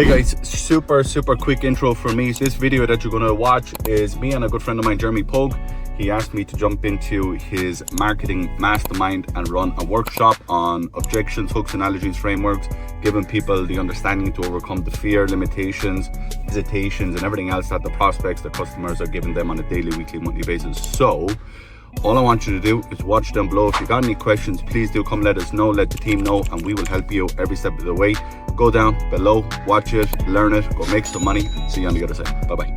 Hey guys, super quick intro for me. This video that you're going to watch is me and a good friend of mine, Jeremy Pogue. He asked me to jump into his marketing mastermind and run a workshop on objections, hooks, analogies, frameworks, giving people the understanding to overcome the fear, limitations, hesitations, and everything else that the prospects, the customers are giving them on a daily, weekly, monthly basis. So all I want you to do is watch down below. If you got any questions, please do come let us know, let the team know, and we will help you every step of the way. Go down below, watch it, learn it, go make some money. See you on the other side. Bye-bye.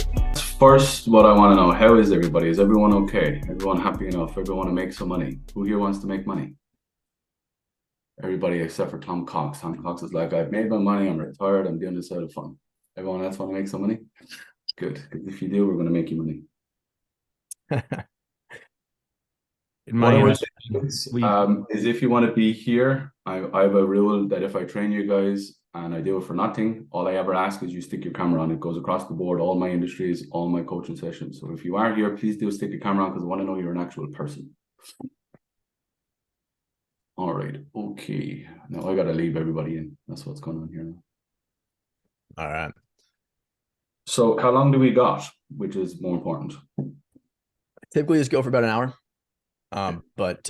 First, what I want to know, how is everybody? Is everyone okay? Everyone happy enough? Everyone to make some money? Who here wants to make money? Everybody except for Tom Cox. Tom Cox is like, I've made my money, I'm retired, I'm doing this out of fun. Everyone else want to make some money? Good, because if you do, we're going to make you money. What I would say is if you want to be here, I have a rule that if I train you guys and I do it for nothing, all I ever ask is you stick your camera on. It goes across the board, all my industries, all my coaching sessions. So if you are here, please do stick your camera on because I want to know you're an actual person. All right, okay. Now I got to leave everybody in. That's what's going on here now. All right. So how long do we got, which is more important? Typically just go for about an hour. But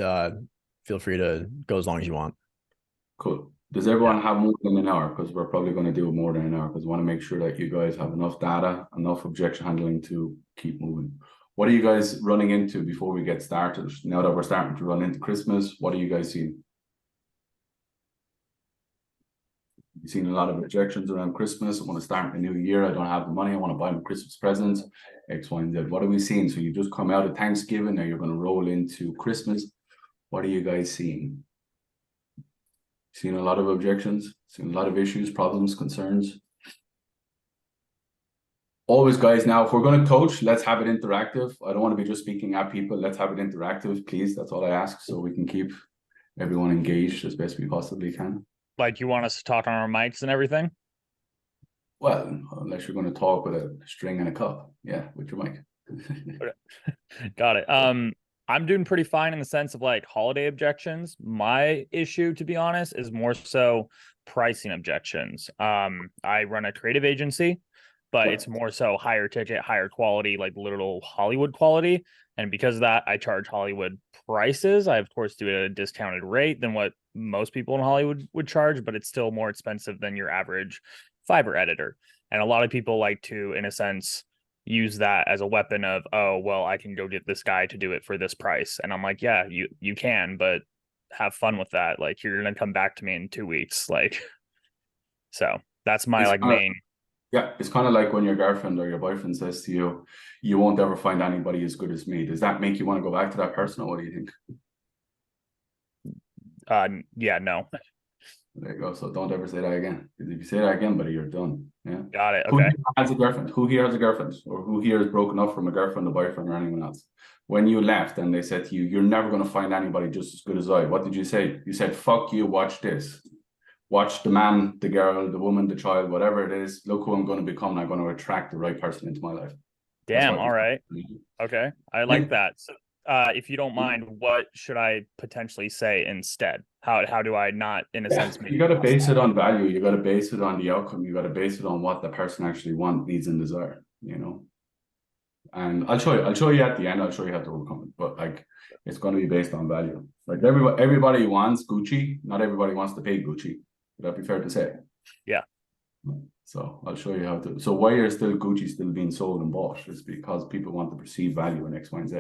feel free to go as long as you want. Cool. Does everyone have more than an hour? Because we're probably going to do more than an hour because we want to make sure that you guys have enough data, enough objection handling to keep moving. What are you guys running into before we get started? Now that we're starting to run into Christmas, what are you guys seeing? You've seen a lot of objections around Christmas. I want to start the new year. I don't have the money. I want to buy my Christmas presents, X, Y, and Z. What are we seeing? So you just come out of Thanksgiving. Now you're going to roll into Christmas. What are you guys seeing? Seeing a lot of objections, seeing a lot of issues, problems, concerns. Always, guys, now if we're going to coach, let's have it interactive. I don't want to be just speaking at people. Let's have it interactive, please. That's all I ask, so we can keep everyone engaged as best we possibly can. Like you want us to talk on our mics and everything? Well, unless you're going to talk with a string and a cup. Yeah, with your mic. Got it. I'm doing pretty fine in the sense of like holiday objections. My issue, to be honest, is more so pricing objections. I run a creative agency, but it's more so higher ticket, higher quality, like literal Hollywood quality. And because of that, I charge Hollywood prices. I, of course, do it at a discounted rate than what most people in Hollywood would charge, but it's still more expensive than your average fiber editor. And a lot of people like to, in a sense, use that as a weapon of, oh, well, I can go get this guy to do it for this price. And I'm like, yeah, you can, but have fun with that. Like, you're going to come back to me in 2 weeks. Like, so that's my main. Yeah, it's kind of like when your girlfriend or your boyfriend says to you, you won't ever find anybody as good as me. Does that make you want to go back to that person, or what do you think? Yeah, no. There you go. So don't ever say that again. Because if you say that again, buddy, you're done. Yeah. Got it. Who Okay. has a girlfriend? Who here has a girlfriend? Or who here is broken up from a girlfriend, a boyfriend, or anyone else? When you left and they said to you, you're never going to find anybody just as good as I. What did you say? You said, fuck you, watch this. Watch the man, the girl, the woman, the child, whatever it is. Look who I'm going to become. And I'm going to attract the right person into my life. Damn. All right. Okay. I like that. So, if you don't mind, what should I potentially say instead? How do I not, in a sense, you got to base it on value. You got to base it on the outcome. You got to base it on what the person actually wants, needs, and desire. You know. And I'll show you at the end. I'll show you how to overcome it. But like, it's going to be based on value. Like everybody wants Gucci. Not everybody wants to pay Gucci. Would that be fair to say? Yeah. So I'll show you how to. So why are still Gucci still being sold and bought is because people want to perceive value in X, Y, and Z.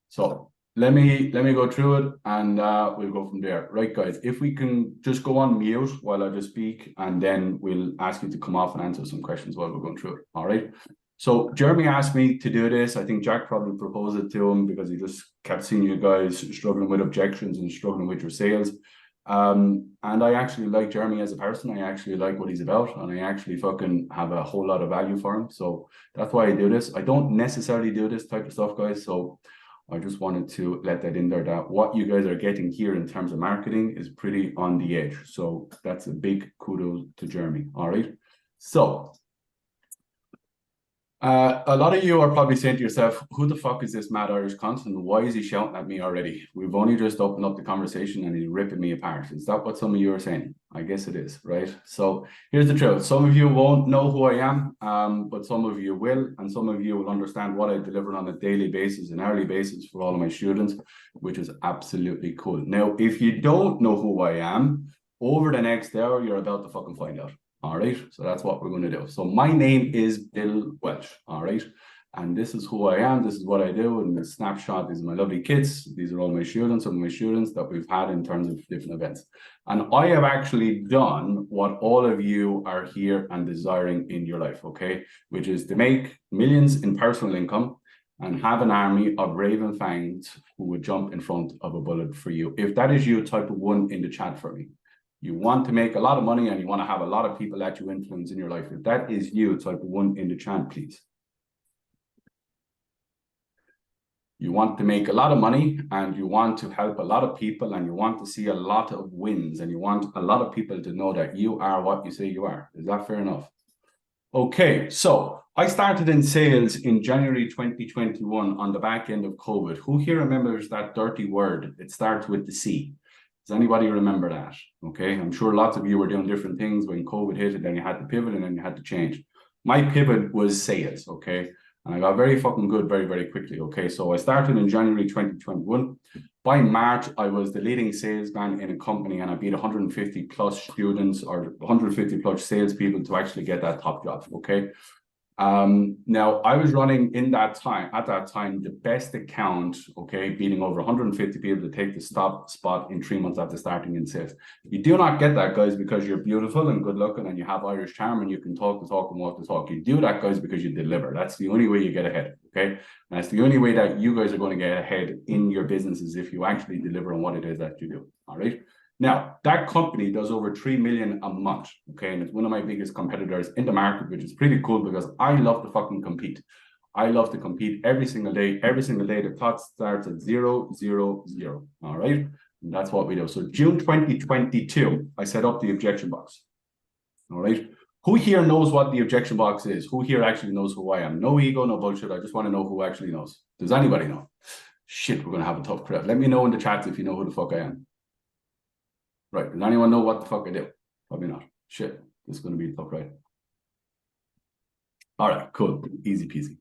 So let me go through it and we'll go from there. Right, guys, if we can just go on mute while I just speak, and then we'll ask you to come off and answer some questions while we're going through it. All right. So Jeremy asked me to do this. I think Jack probably proposed it to him because he just kept seeing you guys struggling with objections and struggling with your sales. And I actually like Jeremy as a person. I actually like what he's about, and I actually fucking have a whole lot of value for him. So that's why I do this. I don't necessarily do this type of stuff, guys. So I just wanted to let that in there, that what you guys are getting here in terms of marketing is pretty on the edge. So that's a big kudos to Jeremy. All right. So A lot of you are probably saying to yourself, who the fuck is this mad Irish consultant? Why is he shouting at me already? We've only just opened up the conversation and he's ripping me apart. Is that what some of you are saying? I guess it is, right? So here's the truth. Some of you won't know who I am, but some of you will, and some of you will understand what I deliver on a daily basis, an hourly basis for all of my students, which is absolutely cool. Now, if you don't know who I am, over the next hour, you're about to fucking find out. All right, so that's what we're going to do. So my name is Bill Welsh, all right? And this is who I am, this is what I do, and the snapshot, these are my lovely kids, these are all my students, some of my students that we've had in terms of different events. And I have actually done what all of you are here and desiring in your life, okay? Which is to make millions in personal income and have an army of raven fangs who would jump in front of a bullet for you. If that is you, type 1 in the chat for me. You want to make a lot of money and you want to have a lot of people that you influence in your life. If that is you, type 1 in the chat, please. You want to make a lot of money and you want to help a lot of people and you want to see a lot of wins and you want a lot of people to know that you are what you say you are. Is that fair enough? Okay, so I started in sales in January 2021 on the back end of COVID. Who here remembers that dirty word? It starts with the C. Does anybody remember that? Okay, I'm sure lots of you were doing different things when COVID hit, and then you had to pivot and then you had to change. My pivot was sales, okay? And I got very fucking good very, very quickly, okay? So I started in January 2021. By March, I was the leading salesman in a company and I beat 150 plus students or 150 plus salespeople to actually get that top job, okay? Now I was running at that time, the best account, okay, beating over 150 people to take the top spot in 3 months after starting in sales. You do not get that, guys, because you're beautiful and good looking and you have Irish charm and you can talk the talk and walk the talk. You do that, guys, because you deliver. That's the only way you get ahead, okay? And that's the only way that you guys are going to get ahead in your business is if you actually deliver on what it is that you do, all right? Now, that company does over 3 million a month, okay? And it's one of my biggest competitors in the market, which is pretty cool because I love to fucking compete. I love to compete every single day. Every single day, the clock starts at 0, 0, 0, all right? And that's what we do. So June 2022, I set up the objection box, all right? Who here knows what the objection box is? Who here actually knows who I am? No ego, no bullshit. I just want to know who actually knows. Does anybody know? Shit, we're going to have a tough crowd. Let me know in the chats if you know who the fuck I am. Right, does anyone know what the fuck I do? Probably not. Shit, this is going to be tough, right? All right, cool, easy peasy.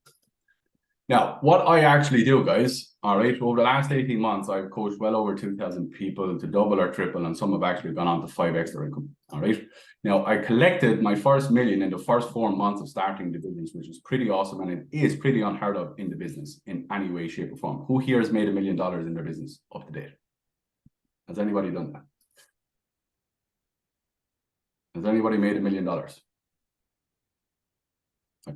Now, what I actually do, guys, all right, over the last 18 months, I've coached well over 2,000 people to double or triple, and some have actually gone on to 5x their income, all right? Now, I collected my first million in the first 4 months of starting the business, which is pretty awesome, and it is pretty unheard of in the business in any way, shape, or form. Who here has made $1 million in their business up to date? Has anybody done that? Has anybody made $1 million? That's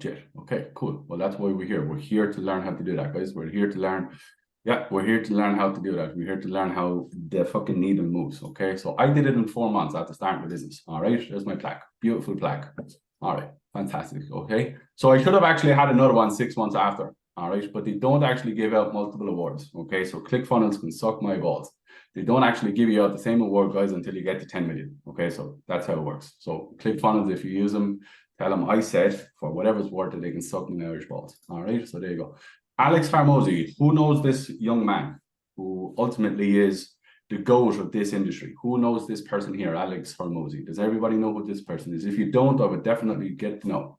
it. Okay, cool. Well, that's why we're here. We're here to learn how to do that, guys. We're here to learn. Yeah, we're here to learn how to do that. We're here to learn how the fucking needle moves. Okay, so I did it in 4 months after starting the business. All right, there's my plaque. Beautiful plaque. All right, fantastic. Okay, so I should have actually had another one 6 months after. All right, but they don't actually give out multiple awards. Okay, so ClickFunnels can suck my balls. They don't actually give you out the same award, guys, until you get to 10 million. Okay, so that's how it works. So ClickFunnels, if you use them, tell them I said for whatever's worth it, they can suck my Irish balls. All right, so there you go. 𝐈𝐧𝐬𝐭𝐚𝐦, who knows this young man who ultimately is the GOAT of this industry? Who knows this person here, 𝐈𝐧𝐬𝐭𝐚𝐦? Does everybody know who this person is? If you don't, I would definitely get to know.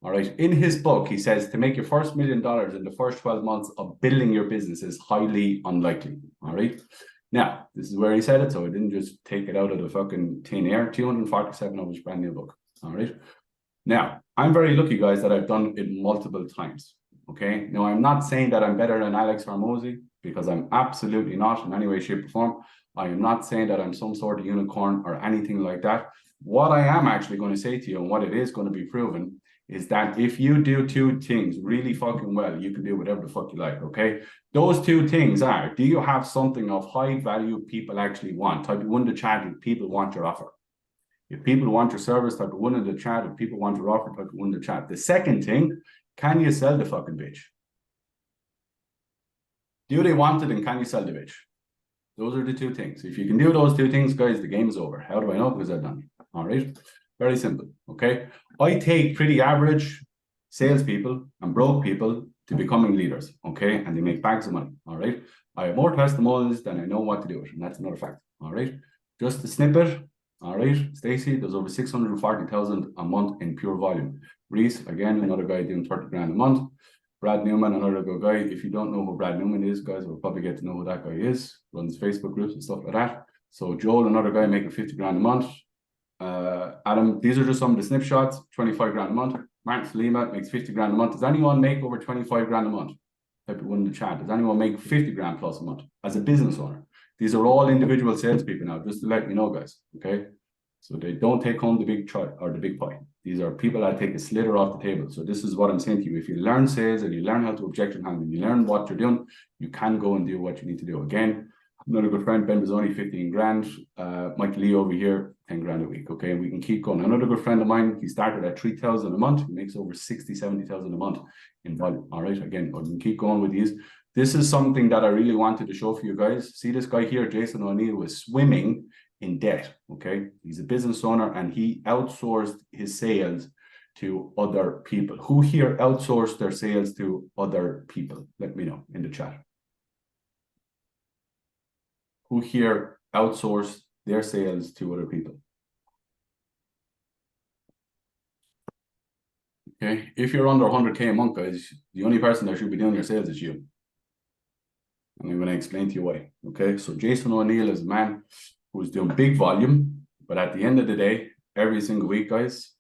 All right, in his book, he says to make your first $1 million in the first 12 months of building your business is highly unlikely. All right. Now, this is where he said it, so I didn't just take it out of the fucking thin air. 247 of his brand new book. All right. Now, I'm very lucky, guys, that I've done it multiple times. Okay. Now, I'm not saying that I'm better than 𝐈𝐧𝐬𝐭𝐚𝐦 because I'm absolutely not in any way, shape, or form. I am not saying that I'm some sort of unicorn or anything like that. What I am actually going to say to you and what it is going to be proven is that if you do 2 things really fucking well, you can do whatever the fuck you like, okay? Those 2 things are, do you have something of high value people actually want? Type 1 in the chat if people want your offer. If people want your service, type 1 in the chat. If people want your offer, type 1 in the chat. The second thing, can you sell the fucking bitch? Do they want it and can you sell the bitch? Those are the 2 things. If you can do those 2 things, guys, the game is over. How do I know? Because I've done it. All right. Very simple. Okay. I take pretty average, salespeople and broke people to becoming leaders, okay? And they make bags of money, all right? I have more testimonials than I know what to do with, and that's another fact, all right? Just a snippet, all right? Stacey, there's over 640,000 a month in pure volume. Reese, again, another guy doing 30 grand a month. Brad Newman, another good guy. If you don't know who Brad Newman is, guys, we'll probably get to know who that guy is. Runs Facebook groups and stuff like that. So Joel, another guy making 50 grand a month. Adam, these are just some of the snapshots, 25 grand a month. Martin Salima makes 50 grand a month. Does anyone make over 25 grand a month? Type one in the chat. Does anyone make 50 grand plus a month as a business owner? These are all individual salespeople now, just to let you know, guys. Okay. So they don't take home the big try or the big pie. These are people that take a slither off the table. So this is what I'm saying to you. If you learn sales and you learn how to objection handle and you learn what you're doing, you can go and do what you need to do. Again, another good friend, Ben Bizzoni, 15 grand. Mike Lee over here, 10 grand a week. Okay, and we can keep going. Another good friend of mine, he started at 3,000 a month. He makes over 60, 70,000 a month in volume. All right, again, we can keep going with these. This is something that I really wanted to show for you guys. See this guy here, Jason O'Neill, was swimming in debt. Okay, he's a business owner and he outsourced his sales to other people. Who here outsourced their sales to other people? Let me know in the chat. Who here outsourced their sales to other people? Okay, if you're under 100K a month, guys, the only person that should be doing your sales is you. And I'm going to explain to you why. Okay, so Jason O'Neill is a man who's doing big volume, but at the end of the day, every single week, guys,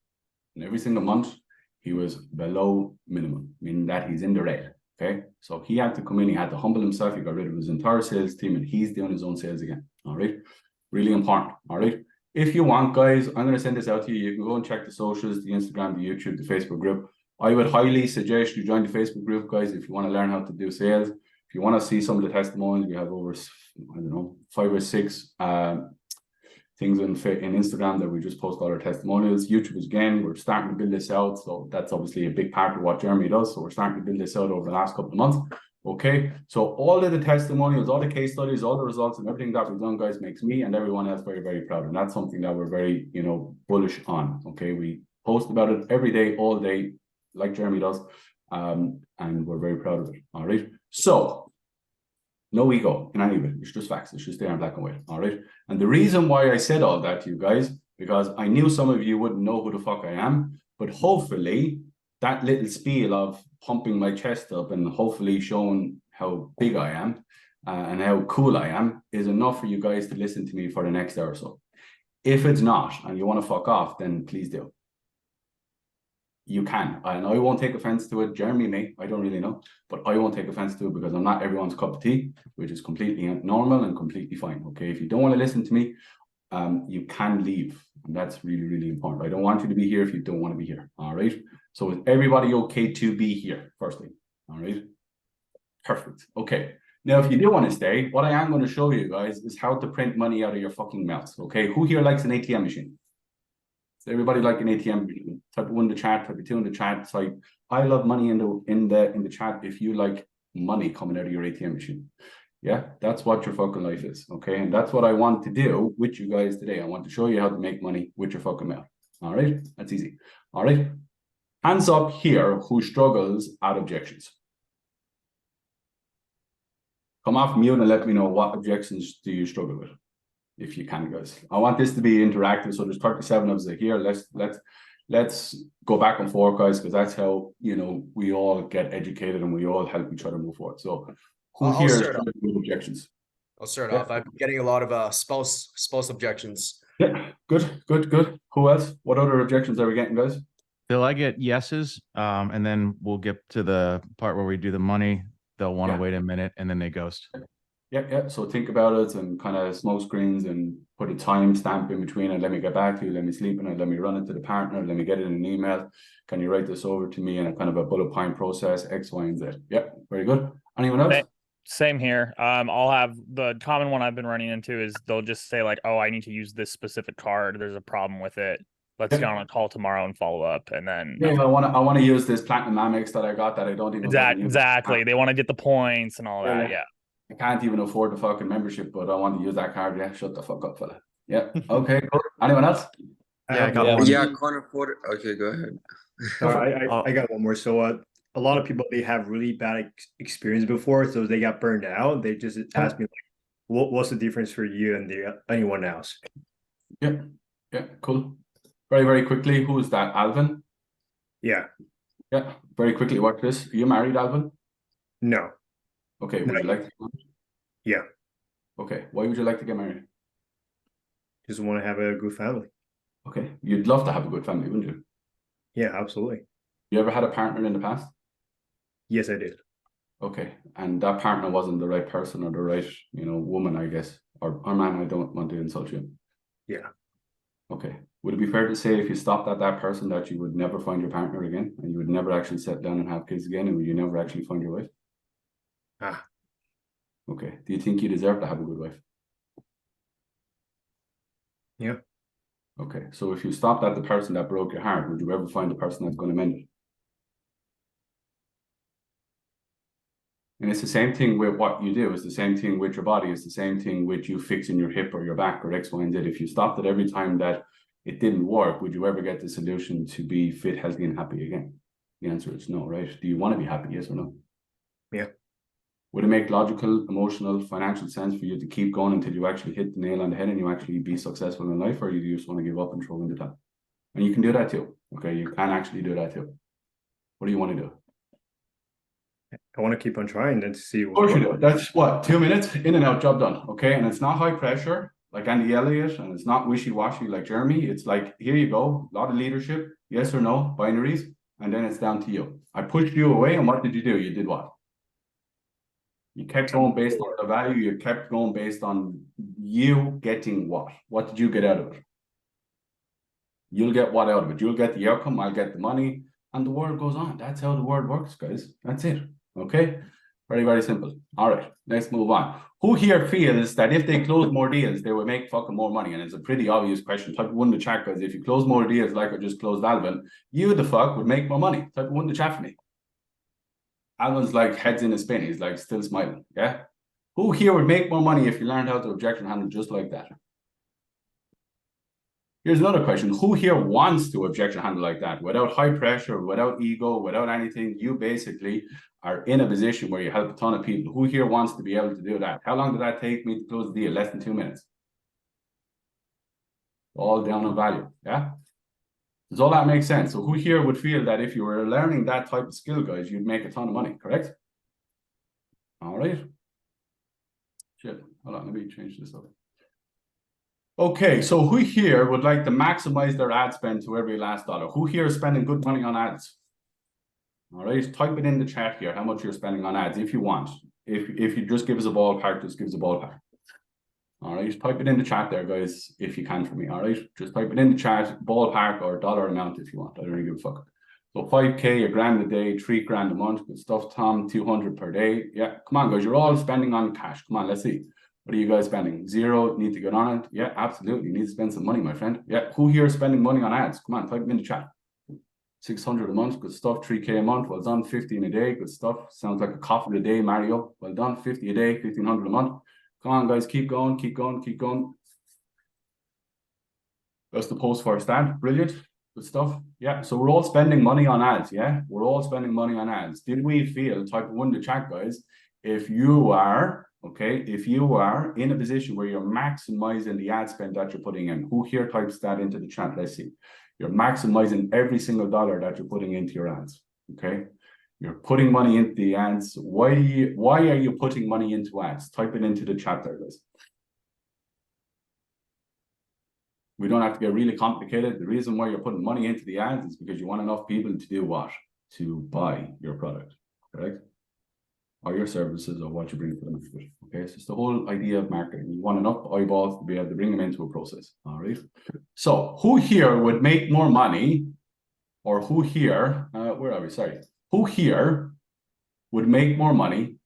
and every single month, he was below minimum, meaning that he's in the red. Okay, so he had to come in, he had to humble himself, he got rid of his entire sales team, and he's doing his own sales again. All right, really important. All right, if you want, guys, I'm going to send this out to you. You can go and check the socials, the Instagram, the YouTube, the Facebook group. I would highly suggest you join the Facebook group, guys, if you want to learn how to do sales. If you want to see some of the testimonials, we have over, I don't know, 5 or 6 things in Instagram that we just post all our testimonials. YouTube is, again, we're starting to build this out. So that's obviously a big part of what Jeremy does. So we're starting to build this out over the last couple of months. Okay. So all of the testimonials, all the case studies, all the results and everything that we've done, guys, makes me and everyone else very, very proud. And that's something that we're very, bullish on. Okay. We post about it every day, all day, like Jeremy does. And we're very proud of it. All right. So no ego in any of it. It's just facts. It's just there in black and white. All right. And the reason why I said all that to you guys, because I knew some of you wouldn't know who the fuck I am, but hopefully that little spiel of pumping my chest up and hopefully showing how big I am and how cool I am is enough for you guys to listen to me for the next hour or so. If it's not, and you want to fuck off, then please do. You can, and I won't take offense to it. Jeremy may, I don't really know, but I won't take offense to it because I'm not everyone's cup of tea, which is completely normal and completely fine. Okay, if you don't want to listen to me, you can leave, and that's really, really important. I don't want you to be here if you don't want to be here. All right. So is everybody okay to be here? Firstly, all right. Perfect. Okay. Now, if you do want to stay, what I am going to show you guys is how to print money out of your fucking mouth. Okay. Who here likes an ATM machine? Does everybody like an ATM machine? Type 1 in the chat, type 2 in the chat. It's like, I love money in the chat if you like money coming out of your ATM machine. Yeah, that's what your fucking life is. Okay. And that's what I want to do with you guys today. I want to show you how to make money with your fucking mouth. All right. That's easy. All right. Hands up here who struggles at objections. Come off mute and let me know what objections do you struggle with. If you can, guys. I want this to be interactive, so there's 37 of us here. Let's go back and forth, guys, because that's how we all get educated and we all help each other move forward. So, who here is with objections? I'll start off. I've been getting a lot of spouse objections. Yeah, good. Who else? What other objections are we getting, guys? Bill, I get yeses, and then we'll get to the part where we do the money. They'll want to wait a minute, and then they ghost. Yeah. So think about it and kind of smoke screens and put a time stamp in between it. Let me get back to you. Let me sleep in it. Let me run it to the partner. Let me get it in an email. Can you write this over to me in a kind of a bullet point process, X, Y, and Z? Yeah, very good. Anyone else? Same here. I'll have the common one I've been running into is they'll just say like, oh, I need to use this specific card. There's a problem with it. Let's get on a call tomorrow and follow up. And then I want to use this Platinum Amex that I got that I don't even exactly. They want to get the points and all that. Yeah. I can't even afford the fucking membership, but I want to use that card. Yeah, shut the fuck up, fella. Yeah. Okay. Cool. Anyone else? Yeah, I got one. Yeah, I can't afford it. Okay, go ahead. I got one more. So a lot of people, they have really bad experience before, so they got burned out. They just asked me like, what's the difference for you and anyone else? Yeah, cool. Very, very quickly, who is that? Alvin? Yeah. Yeah, very quickly, watch this. Are you married, Alvin? No. Okay, would you like to get married? Yeah. Okay, why would you like to get married? Just want to have a good family. Okay, you'd love to have a good family, wouldn't you? Yeah, absolutely. You ever had a partner in the past? Yes, I did. Okay, and that partner wasn't the right person or the right, woman, I guess, or man. I don't want to insult you. Yeah. Okay, would it be fair to say if you stopped at that person that you would never find your partner again, and you would never actually sit down and have kids again, and you never actually find your wife? Ah. Okay, do you think you deserve to have a good wife? Yeah. Okay, so if you stopped at the person that broke your heart, would you ever find the person that's going to mend it? And it's the same thing with what you do. It's the same thing with your body. It's the same thing with you fixing your hip or your back or X, Y, and Z. If you stopped it every time that it didn't work, would you ever get the solution to be fit, healthy, and happy again? The answer is no, right? Do you want to be happy, yes or no? Yeah. Would it make logical, emotional, financial sense for you to keep going until you actually hit the nail on the head and you actually be successful in life, or you just want to give up and throw in the towel? And you can do that too. Okay, you can actually do that too. What do you want to do? I want to keep on trying and see Of course you do. That's what, 2 minutes, in and out, job done. Okay, and it's not high pressure like Andy Elliott, and it's not wishy-washy like Jeremy. It's like, here you go, a lot of leadership, yes or no, binaries, and then it's down to you. I pushed you away, and what did you do? You did what? You kept going based on the value. You kept going based on you getting what? What did you get out of it? You'll get what out of it? You'll get the outcome, I'll get the money, and the world goes on. That's how the world works, guys. That's it. Okay? Very, very simple. All right, let's move on. Who here feels that if they close more deals, they will make fucking more money? And it's a pretty obvious question. Type 1 in the chat, guys. If you close more deals like I just closed Alvin, you the fuck would make more money. Type 1 in the chat for me. Alvin's like heads in a spin. He's like still smiling. Yeah. Who here would make more money if you learned how to objection handle just like that? Here's another question. Who here wants to objection handle like that? Without high pressure, without ego, without anything, you basically are in a position where you help a ton of people. Who here wants to be able to do that? How long did that take me to close the deal? Less than 2 minutes. All down on value. Yeah. Does all that make sense? So who here would feel that if you were learning that type of skill, guys, you'd make a ton of money, correct? All right. Shit. Hold on, let me change this up. Okay, so who here would like to maximize their ad spend to every last dollar? Who here is spending good money on ads? All right, type it in the chat here, how much you're spending on ads, if you want. If you just give us a ballpark, just give us a ballpark. All right, just type it in the chat there, guys, if you can for me. All right, just type it in the chat, ballpark or dollar amount if you want. I don't really give a fuck. So 5K, $1,000 a day, $3,000 a month. Good stuff, Tom. 200 per day. Yeah, come on, guys. You're all spending on cash. Come on, let's see. What are you guys spending? 0. Need to get on it. Yeah, absolutely. You need to spend some money, my friend. Yeah, who here is spending money on ads? Come on, type it in the chat. 600 a month. Good stuff. 3K a month. Well done. 15 a day. Good stuff. Sounds like a coffee a day, Mario. Well done. 50 a day. 1,500 a month. Come on, guys. Keep going. Keep going. Keep going. That's the post for a stand. Brilliant. Good stuff. Yeah. So we're all spending money on ads. Yeah. We're all spending money on ads. Did we feel, type 1 in the chat, guys, if you are, okay, if you are in a position where you're maximizing the ad spend that you're putting in, who here types that into the chat? Let's see. You're maximizing every single dollar that you're putting into your ads. Okay. You're putting money into the ads. Why are you putting money into ads? Type it into the chat there, guys. We don't have to get really complicated. The reason why you're putting money into the ads is because you want enough people to do what? To buy your product, correct? Or your services or what you bring to the market. Okay, so it's the whole idea of marketing. You want enough eyeballs to be able to bring them into a process. All right. So who here would make more money, or who here, where are we? Sorry. Who here would make more money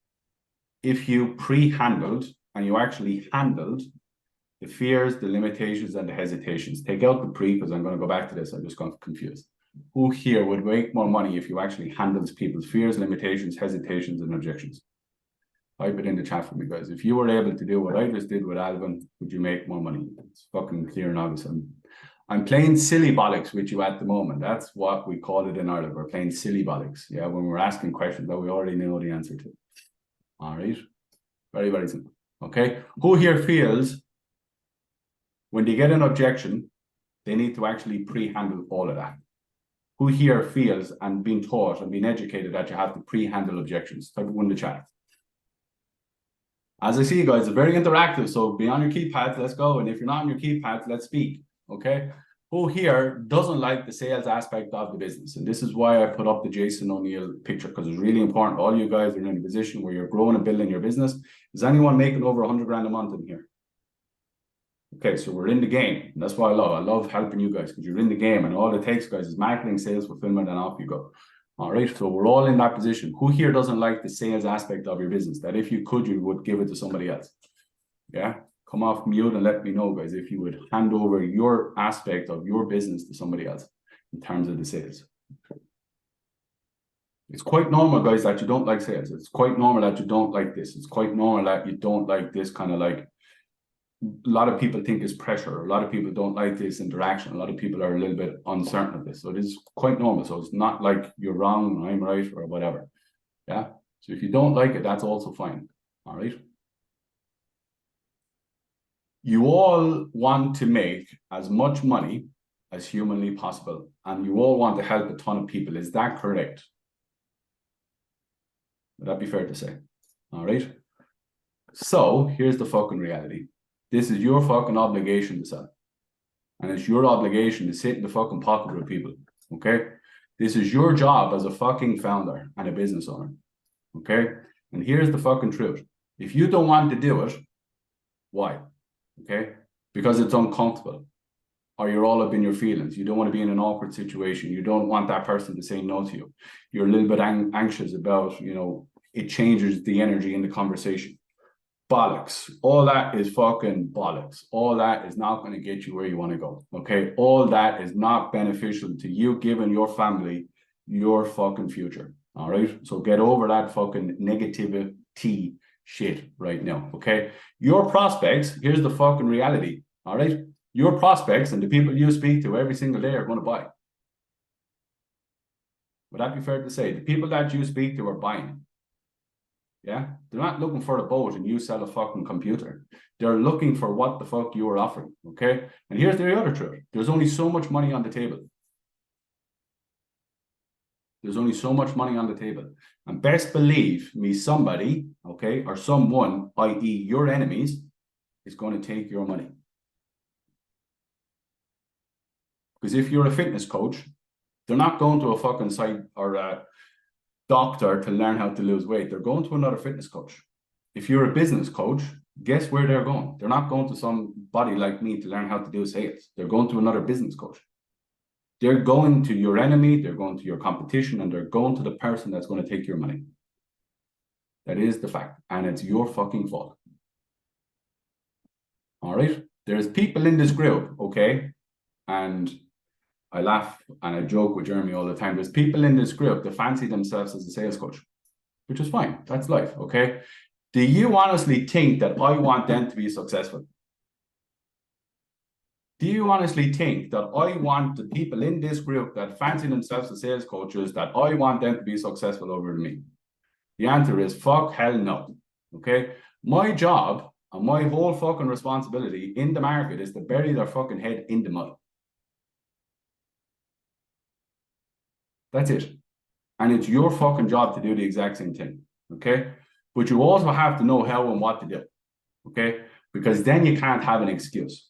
if you pre-handled and you actually handled the fears, the limitations, and the hesitations? Take out the pre, because I'm going to go back to this. I just got confused. Who here would make more money if you actually handled people's fears, limitations, hesitations, and objections? Type it in the chat for me, guys. If you were able to do what I just did with Alvin, would you make more money? It's fucking clear and obvious. I'm playing silly bollocks with you at the moment. That's what we call it in Ireland. We're playing silly bollocks. Yeah, when we're asking questions that we already know the answer to. All right. Very, very simple. Okay. Who here feels when they get an objection, they need to actually pre-handle all of that? Who here feels and been taught and been educated that you have to pre-handle objections? Type one in the chat. As I see, guys, it's very interactive. So be on your keypads, let's go. And if you're not on your keypads, let's speak. Okay. Who here doesn't like the sales aspect of the business? And this is why I put up the Jason O'Neill picture, because it's really important. All you guys are in a position where you're growing and building your business. Is anyone making over 100 grand a month in here? Okay, so we're in the game. And that's what I love. I love helping you guys because you're in the game, and all it takes, guys, is marketing, sales, fulfillment, and off you go. All right, so we're all in that position. Who here doesn't like the sales aspect of your business? That if you could, you would give it to somebody else. Yeah, come off mute and let me know, guys, if you would hand over your aspect of your business to somebody else in terms of the sales. It's quite normal, guys, that you don't like sales. It's quite normal that you don't like this. It's quite normal that you don't like this kind of like, a lot of people think it's pressure. A lot of people don't like this interaction. A lot of people are a little bit uncertain of this. So it is quite normal. So it's not like you're wrong and I'm right or whatever. Yeah. So if you don't like it, that's also fine. All right. You all want to make as much money as humanly possible. And you all want to help a ton of people. Is that correct? Would that be fair to say? All right. So here's the fucking reality. This is your fucking obligation to sell. And it's your obligation to sit in the fucking pocket with people. Okay? This is your job as a fucking founder and a business owner. Okay? And here's the fucking truth. If you don't want to do it, why? Okay? Because it's uncomfortable. Or you're all up in your feelings. You don't want to be in an awkward situation. You don't want that person to say no to you. You're a little bit anxious about, you know, it changes the energy in the conversation. Bollocks. All that is fucking bollocks. All that is not going to get you where you want to go. Okay. All that is not beneficial to you, giving your family your fucking future. All right. So get over that fucking negativity shit right now. Okay. Your prospects, here's the fucking reality. All right. Your prospects and the people you speak to every single day are going to buy. Would that be fair to say? The people that you speak to are buying. Yeah, they're not looking for a boat and you sell a fucking computer. They're looking for what the fuck you are offering. Okay. And here's the other truth. There's only so much money on the table. There's only so much money on the table. And best believe me, somebody, okay, or someone, i.e. your enemies, is going to take your money. Because if you're a fitness coach, they're not going to a fucking site or a doctor to learn how to lose weight. They're going to another fitness coach. If you're a business coach, guess where they're going? They're not going to somebody like me to learn how to do sales. They're going to another business coach. They're going to your enemy, they're going to your competition, and they're going to the person that's going to take your money. That is the fact. And it's your fucking fault. All right? There's people in this group, okay? And I laugh and I joke with Jeremy all the time. There's people in this group that fancy themselves as a sales coach, which is fine. That's life, okay? Do you honestly think that I want them to be successful? Do you honestly think that I want the people in this group that fancy themselves as sales coaches, that I want them to be successful over me? The answer is fuck hell no, okay? My job and my whole fucking responsibility in the market is to bury their fucking head in the mud. That's it. And it's your fucking job to do the exact same thing, okay? But you also have to know how and what to do, okay? Because then you can't have an excuse.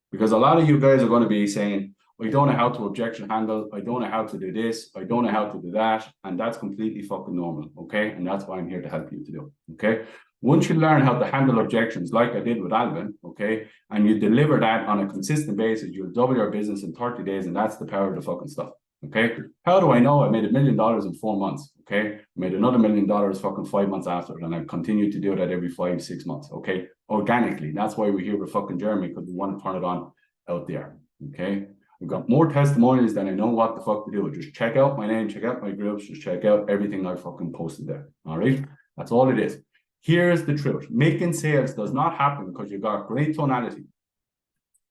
Because a lot of you guys are going to be saying, I don't know how to objection handle, I don't know how to do this, I don't know how to do that, and that's completely fucking normal, okay? And that's why I'm here to help you to do, okay? Once you learn how to handle objections like I did with Alvin, okay, and you deliver that on a consistent basis, you'll double your business in 30 days, and that's the power of the fucking stuff. Okay, how do I know? I made $1 million in 4 months. Okay, I made another $1 million fucking 5 months after, and I continue to do that every 5-6 months. Okay, organically. That's why we're here with fucking Jeremy, because we want to turn it on out there. Okay, we've got more testimonials than I know what the fuck to do. Just check out my name, check out my groups, just check out everything I fucking posted there. All right, that's all it is. Here's the truth: making sales does not happen because you got great tonality.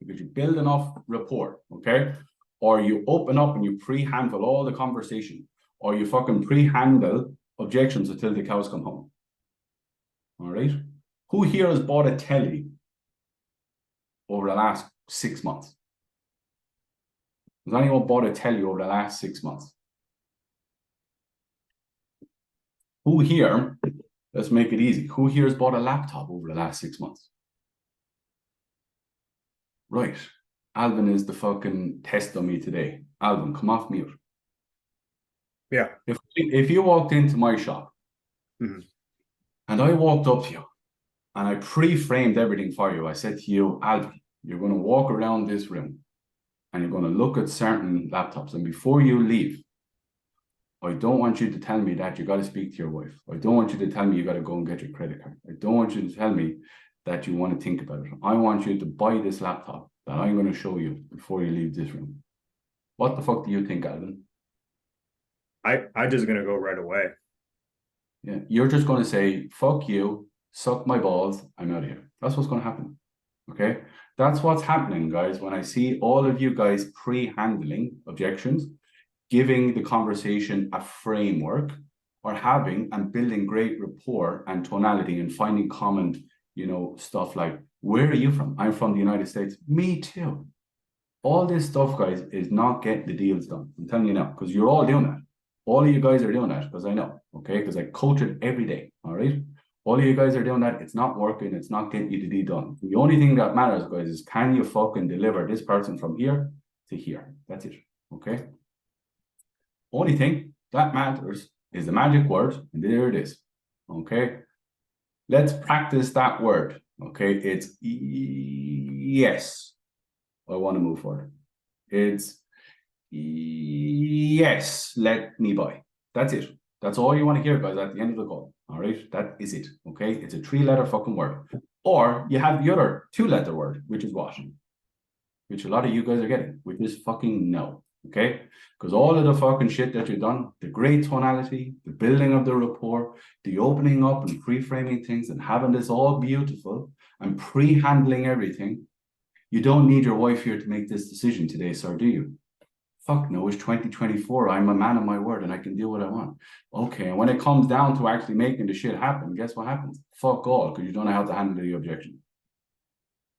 because you build enough rapport, okay? Or you open up and you pre-handle all the conversation, or you fucking pre-handle objections until the cows come home. All right? Who here has bought a telly over the last 6 months? Has anyone bought a telly over the last 6 months? Who here, let's make it easy, who here has bought a laptop over the last 6 months? Right. Alvin is the fucking test on me today. Alvin, come off mute. Yeah. If you walked into my shop and I walked up to you and I pre-framed everything for you, I said to you, Alvin, you're going to walk around this room and you're going to look at certain laptops. And before you leave, I don't want you to tell me that you got to speak to your wife. I don't want you to tell me you got to go and get your credit card. I don't want you to tell me that you want to think about it. I want you to buy this laptop that I'm going to show you before you leave this room. What the fuck do you think, Alvin? I just gonna go right away. Yeah, you're just going to say, fuck you, suck my balls, I'm out of here. That's what's going to happen. Okay? That's what's happening, guys, when I see all of you guys pre-handling objections, giving the conversation a framework, or having and building great rapport and tonality and finding common, you know, stuff like, where are you from? I'm from the United States. Me too. All this stuff, guys, is not getting the deals done. I'm telling you now, because you're all doing that. All of you guys are doing that, because I know, okay? Because I coach it every day, all right? All of you guys are doing that. It's not working. It's not getting you the deal done. The only thing that matters, guys, is can you fucking deliver this person from here to here? That's it, okay? Only thing that matters is the magic word, and there it is, okay? Let's practice that word, okay? It's yes. I want to move forward. It's yes, let me buy. That's it. That's all you want to hear, guys, at the end of the call. All right, that is it. Okay, it's a 3-letter fucking word. Or you have the other 2-letter word, which is what? Which a lot of you guys are getting, which is fucking no. Okay, because all of the fucking shit that you've done, the great tonality, the building of the rapport, the opening up and pre-framing things and having this all beautiful and pre-handling everything, you don't need your wife here to make this decision today, sir, do you? Fuck no, it's 2024. I'm a man of my word and I can do what I want. Okay, and when it comes down to actually making the shit happen, guess what happens? Fuck all, because you don't know how to handle the objection.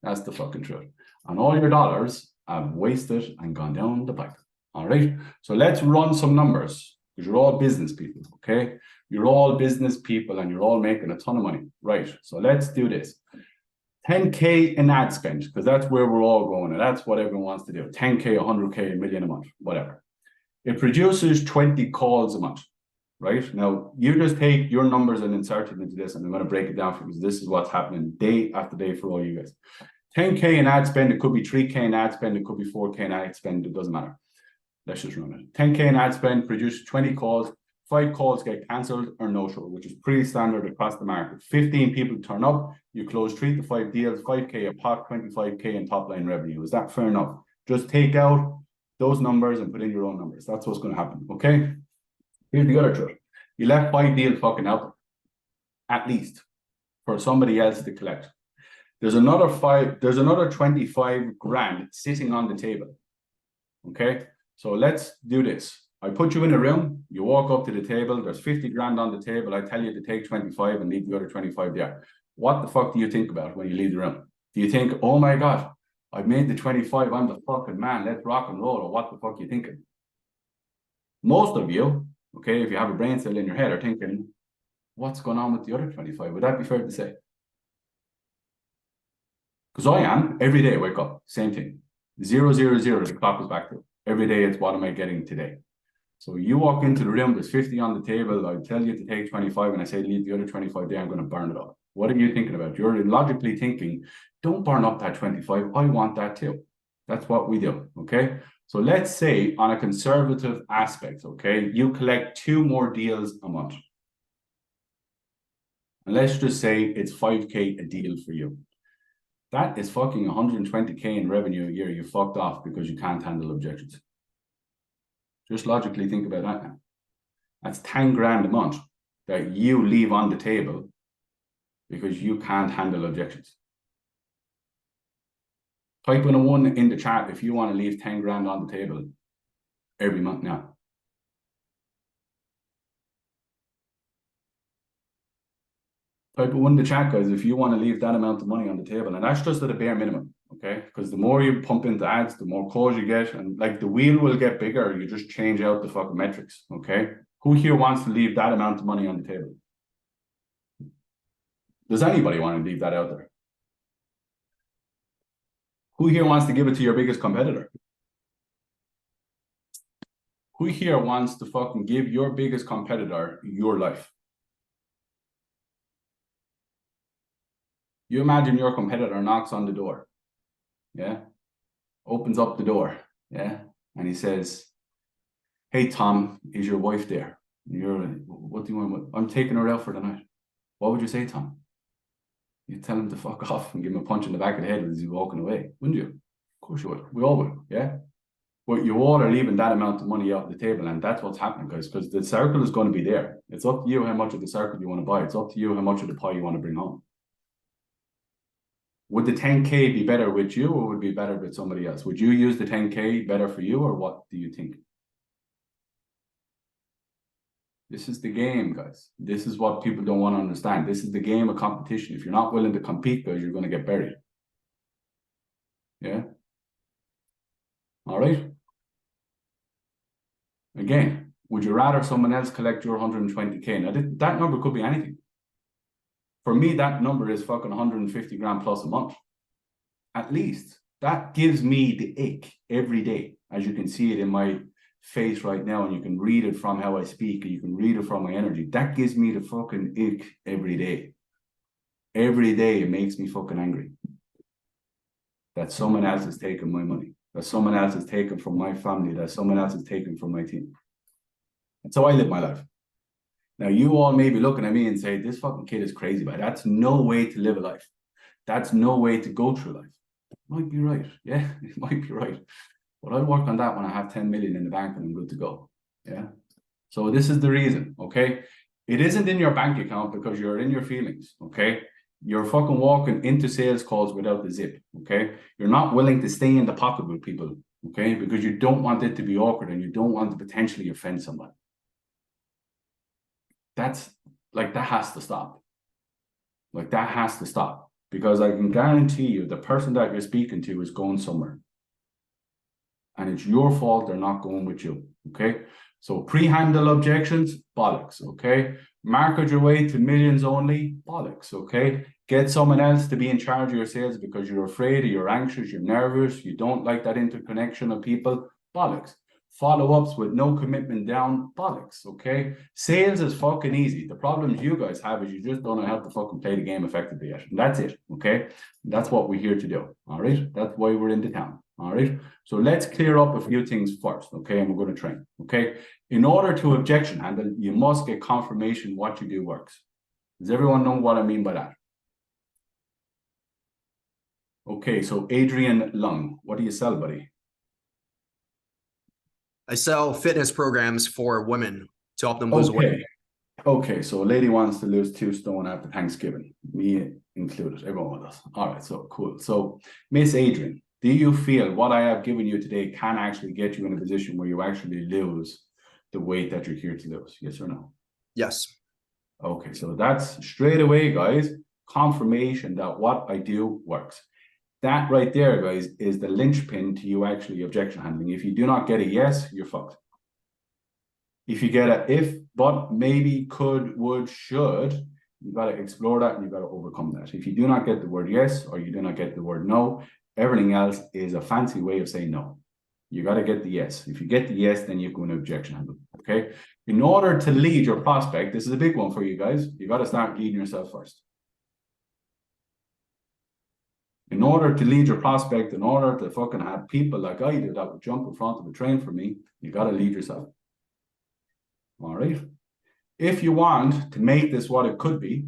That's the fucking truth. And all your dollars have wasted and gone down the pipe. All right, so let's run some numbers, because you're all business people, okay? You're all business people and you're all making a ton of money. Right, so let's do this. 10K in ad spend, because that's where we're all going, and that's what everyone wants to do. 10K, 100K, a million a month, whatever. It produces 20 calls a month, right? Now, you just take your numbers and insert it into this, and I'm going to break it down for you, because this is what's happening day after day for all you guys. 10K in ad spend, it could be 3K in ad spend, it could be 4K in ad spend, it doesn't matter. Let's just run it. 10K in ad spend, produce 20 calls, 5 calls get cancelled or no-show, which is pretty standard across the market. 15 people turn up, you close 3 to 5 deals, 5K a pop, 25K in top line revenue. Is that fair enough? Just take out those numbers and put in your own numbers. That's what's going to happen, okay? Here's the other truth. You left 5 deals fucking out there, at least, for somebody else to collect. There's another 25 grand sitting on the table, okay? So let's do this. I put you in a room, you walk up to the table, there's 50 grand on the table, I tell you to take 25 and leave the other 25 there. What the fuck do you think about when you leave the room? Do you think, oh my God, I've made the 25, I'm the fucking man, let's rock and roll, or what the fuck are you thinking? Most of you, okay, if you have a brain cell in your head, are thinking, what's going on with the other 25? Would that be fair to say? Because I am, every day I wake up, same thing. 0, 0, 0, the clock is back to. Every day it's what am I getting today? So you walk into the room, there's 50 on the table, I tell you to take 25 and I say leave the other 25 there, I'm going to burn it up. What are you thinking about? You're logically thinking, don't burn up that 25, I want that too. That's what we do, okay? So let's say on a conservative aspect, okay, you collect 2 more deals a month. And let's just say it's 5K a deal for you. That is fucking 120K in revenue a year you fucked off because you can't handle objections. Just logically think about that now. That's 10 grand a month that you leave on the table because you can't handle objections. Type in a 1 in the chat if you want to leave 10 grand on the table every month now. Type a 1 in the chat, guys, if you want to leave that amount of money on the table. And that's just at a bare minimum, okay? Because the more you pump into ads, the more calls you get. And like the wheel will get bigger. You just change out the fucking metrics, okay? Who here wants to leave that amount of money on the table? Does anybody want to leave that out there? Who here wants to give it to your biggest competitor? Who here wants to fucking give your biggest competitor your life? You imagine your competitor knocks on the door, yeah? Opens up the door, yeah? And he says, hey, Tom, is your wife there? And you're like, what do you want? I'm taking her out for the night. What would you say, Tom? You'd tell him to fuck off and give him a punch in the back of the head as he's walking away, wouldn't you? Of course you would. We all would, yeah? But you all are leaving that amount of money out on the table, and that's what's happening, guys, because the circle is going to be there. It's up to you how much of the circle you want to buy. It's up to you how much of the pie you want to bring home. Would the 10K be better with you, or would it be better with somebody else? Would you use the 10K better for you, or what do you think? This is the game, guys. This is what people don't want to understand. This is the game of competition. If you're not willing to compete, guys, you're going to get buried. Yeah? All right? Again, would you rather someone else collect your 120K? Now, that number could be anything. For me, that number is fucking 150 grand plus a month. At least. That gives me the ick every day. As you can see it in my face right now, and you can read it from how I speak, and you can read it from my energy. That gives me the fucking ick every day. Every day it makes me fucking angry. That someone else is taking my money. That someone else is taken from my family. That someone else is taken from my team. That's how I live my life. Now, you all may be looking at me and say, this fucking kid is crazy, but that's no way to live a life. That's no way to go through life. It might be right. Yeah, it might be right. But I'll work on that when I have 10 million in the bank and I'm good to go. Yeah. So this is the reason, okay? It isn't in your bank account because you're in your feelings, okay? You're fucking walking into sales calls without the zip, okay? You're not willing to stay in the pocket with people, okay? Because you don't want it to be awkward and you don't want to potentially offend someone. That's like, that has to stop. Like, that has to stop, because I can guarantee you the person that you're speaking to is going somewhere, and it's your fault they're not going with you. Okay, so pre-handle objections, bollocks. Okay, market your way to millions only, bollocks. Okay, get someone else to be in charge of your sales because you're afraid or you're anxious, you're nervous, you don't like that interconnection of people, bollocks. Follow-ups with no commitment down, bollocks, okay? Sales is fucking easy. The problems you guys have is you just don't know how to fucking play the game effectively yet. And that's it, okay? That's what we're here to do, all right? That's why we're in the town, all right? So let's clear up a few things first, okay? And we're going to train, okay? In order to objection handle, you must get confirmation what you do works. Does everyone know what I mean by that? Okay, so Adrian Lung, what do you sell, buddy? I sell fitness programs for women to help them lose weight. Okay, so a lady wants to lose 2 stone after Thanksgiving, me included, everyone does. All right, so cool. So Miss Adrian, do you feel what I have given you today can actually get you in a position where you actually lose the weight that you're here to lose? Yes or no? Yes. Okay, so that's straight away, guys, confirmation that what I do works. That right there, guys, is the linchpin to you actually objection handling. If you do not get a yes, you're fucked. If you get a if, but, maybe, could, would, should, you got to explore that and you got to overcome that. If you do not get the word yes, or you do not get the word no, everything else is a fancy way of saying no. You got to get the yes. If you get the yes, then you go into objection handling, okay? In order to lead your prospect, this is a big one for you guys, you got to start leading yourself first. In order to lead your prospect, in order to fucking have people like I do that would jump in front of a train for me, you got to lead yourself. All right. If you want to make this what it could be,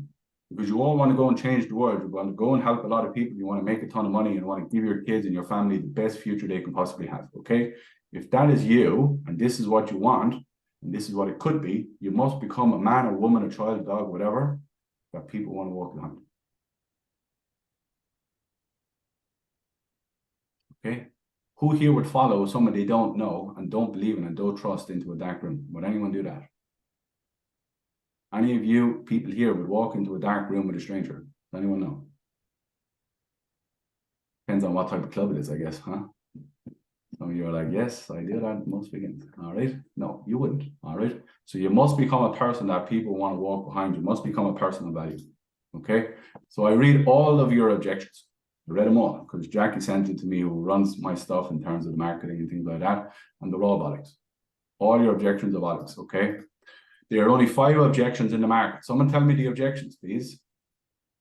because you all want to go and change the world, you want to go and help a lot of people, you want to make a ton of money, and you want to give your kids and your family the best future they can possibly have. Okay. If that is you, and this is what you want, and this is what it could be, you must become a man, a woman, a child, a dog, whatever, that people want to walk behind. Okay. Who here would follow someone they don't know and don't believe in and don't trust into a dark room? Would anyone do that? Any of you people here would walk into a dark room with a stranger? Does anyone know? Depends on what type of club it is, I guess, huh? Some of you are like, yes, I do that most weekends. All right. No, you wouldn't. All right. So you must become a person that people want to walk behind. You must become a person of value. Okay. So I read all of your objections. I read them all because Jackie sent it to me, who runs my stuff in terms of the marketing and things like that. And they're all bollocks. All your objections are bollocks. Okay. There are only 5 objections in the market. Someone tell me the objections, please.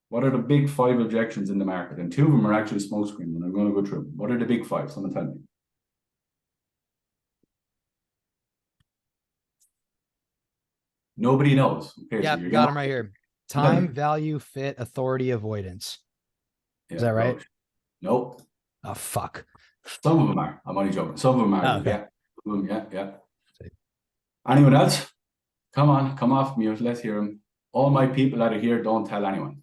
What are the big 5 objections in the market? And 2 of them are actually smoke screens, and I'm going to go through them. What are the big 5? Someone tell me. Nobody knows. Okay, Yeah, so you're got them right here. Tell Time, me. value, fit, authority, avoidance. Yeah, Is that right? rubbish. Nope. Oh, fuck. Some of them are. I'm only joking. Some of them are. Oh, okay. Yeah. Some of them, yeah. Anyone else? Come on, come off mute. Let's hear them. All my people that are here, don't tell anyone.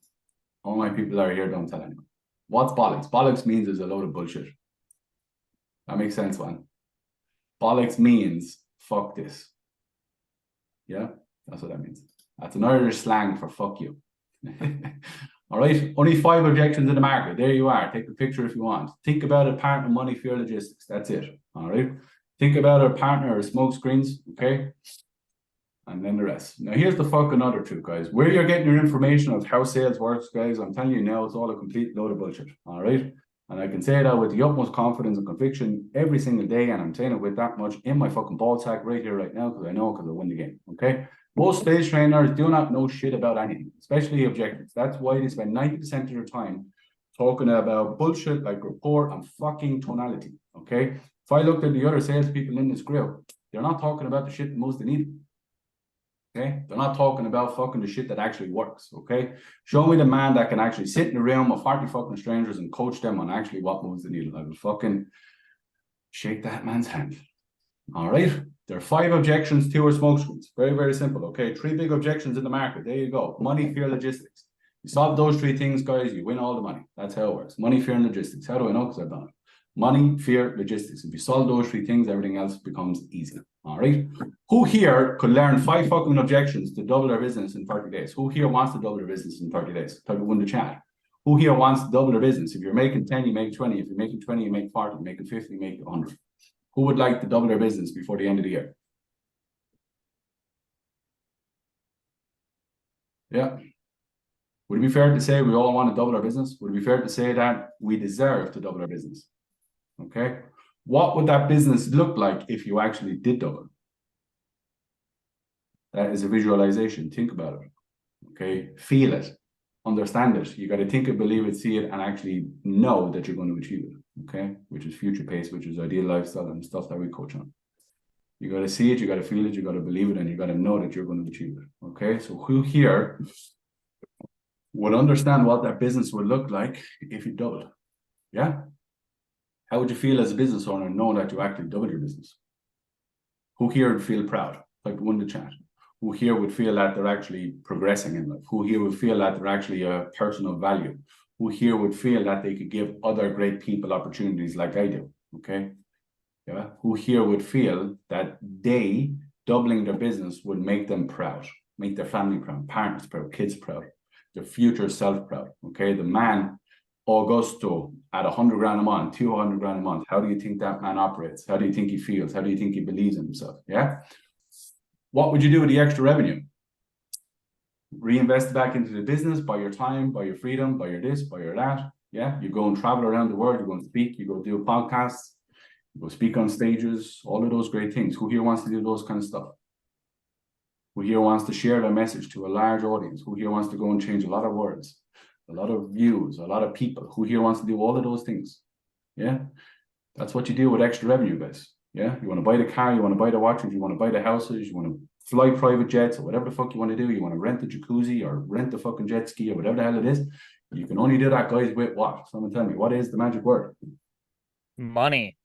All my people that are here, don't tell anyone. What's bollocks? Bollocks means there's a load of bullshit. That makes sense, man. Bollocks means fuck this. Yeah, that's what that means. That's an Irish slang for fuck you. All right, only 5 objections in the market. There you are. Take a picture if you want. Think about a partner, money, fear, logistics. That's it. All right. Think about a partner or smoke screens. Okay. And then the rest. Now, here's the fucking other truth, guys. Where you're getting your information of how sales works, guys, I'm telling you now, it's all a complete load of bullshit. All right. And I can say that with the utmost confidence and conviction every single day. And I'm saying it with that much in my fucking ball sack right here, right now, because I know, because I win the game. Okay. Most sales trainers do not know shit about anything, especially objectives. That's why they spend 90% of their time talking about bullshit like rapport and fucking tonality. Okay. If I looked at the other salespeople in this group, they're not talking about the shit the most they need. Okay, they're not talking about fucking the shit that actually works. Okay, show me the man that can actually sit in a room of 40 fucking strangers and coach them on actually what moves the needle. I will fucking shake that man's hand. All right, there are 5 objections, 2 are smoke screens. Very, very simple. Okay, 3 big objections in the market. There you go. Money, fear, logistics. You solve those 3 things, guys, you win all the money. That's how it works. Money, fear, and logistics. How do I know? Because I've done it. Money, fear, logistics. If you solve those 3 things, everything else becomes easy. All right. Who here could learn 5 fucking objections to double their business in 30 days? Who here wants to double their business in 30 days? Type of one to chat. Who here wants to double their business? If you're making 10, you make 20. If you're making 20, you make 40. If you're making 50, you make 100. Who would like to double their business before the end of the year? Yeah. Would it be fair to say we all want to double our business? Would it be fair to say that we deserve to double our business? Okay. What would that business look like if you actually did double? That is a visualization. Think about it. Okay. Feel it. Understand it. You got to think it, believe it, see it, and actually know that you're going to achieve it. Okay. Which is future pace, which is ideal lifestyle and stuff that we coach on. You got to see it, you got to feel it, you got to believe it, and you got to know that you're going to achieve it. Okay. So who here would understand what that business would look like if you doubled? Yeah. How would you feel as a business owner knowing that you actually doubled your business? Who here would feel proud? Like one in the chat. Who here would feel that they're actually progressing in life? Who here would feel that they're actually a person of value? Who here would feel that they could give other great people opportunities like I do? Okay. Yeah. Who here would feel that they doubling their business would make them proud, make their family proud, partners proud, kids proud, their future self proud. Okay. The man Augusto at 100 grand a month, 200 grand a month. How do you think that man operates? How do you think he feels? How do you think he believes in himself? Yeah. What would you do with the extra revenue? Reinvest back into the business, buy your time, buy your freedom, buy your this, buy your that. Yeah. You go and travel around the world, you go and speak, you go do podcasts, you go speak on stages, all of those great things. Who here wants to do those kind of stuff? Who here wants to share their message to a large audience? Who here wants to go and change a lot of words? A lot of views, a lot of people. Who here wants to do all of those things? Yeah, that's what you do with extra revenue, guys. Yeah, you want to buy the car, you want to buy the watches, you want to buy the houses, you want to fly private jets or whatever the fuck you want to do. You want to rent the jacuzzi or rent the fucking jet ski or whatever the hell it is. You can only do that, guys, with what? Someone tell me, what is the magic word? Money.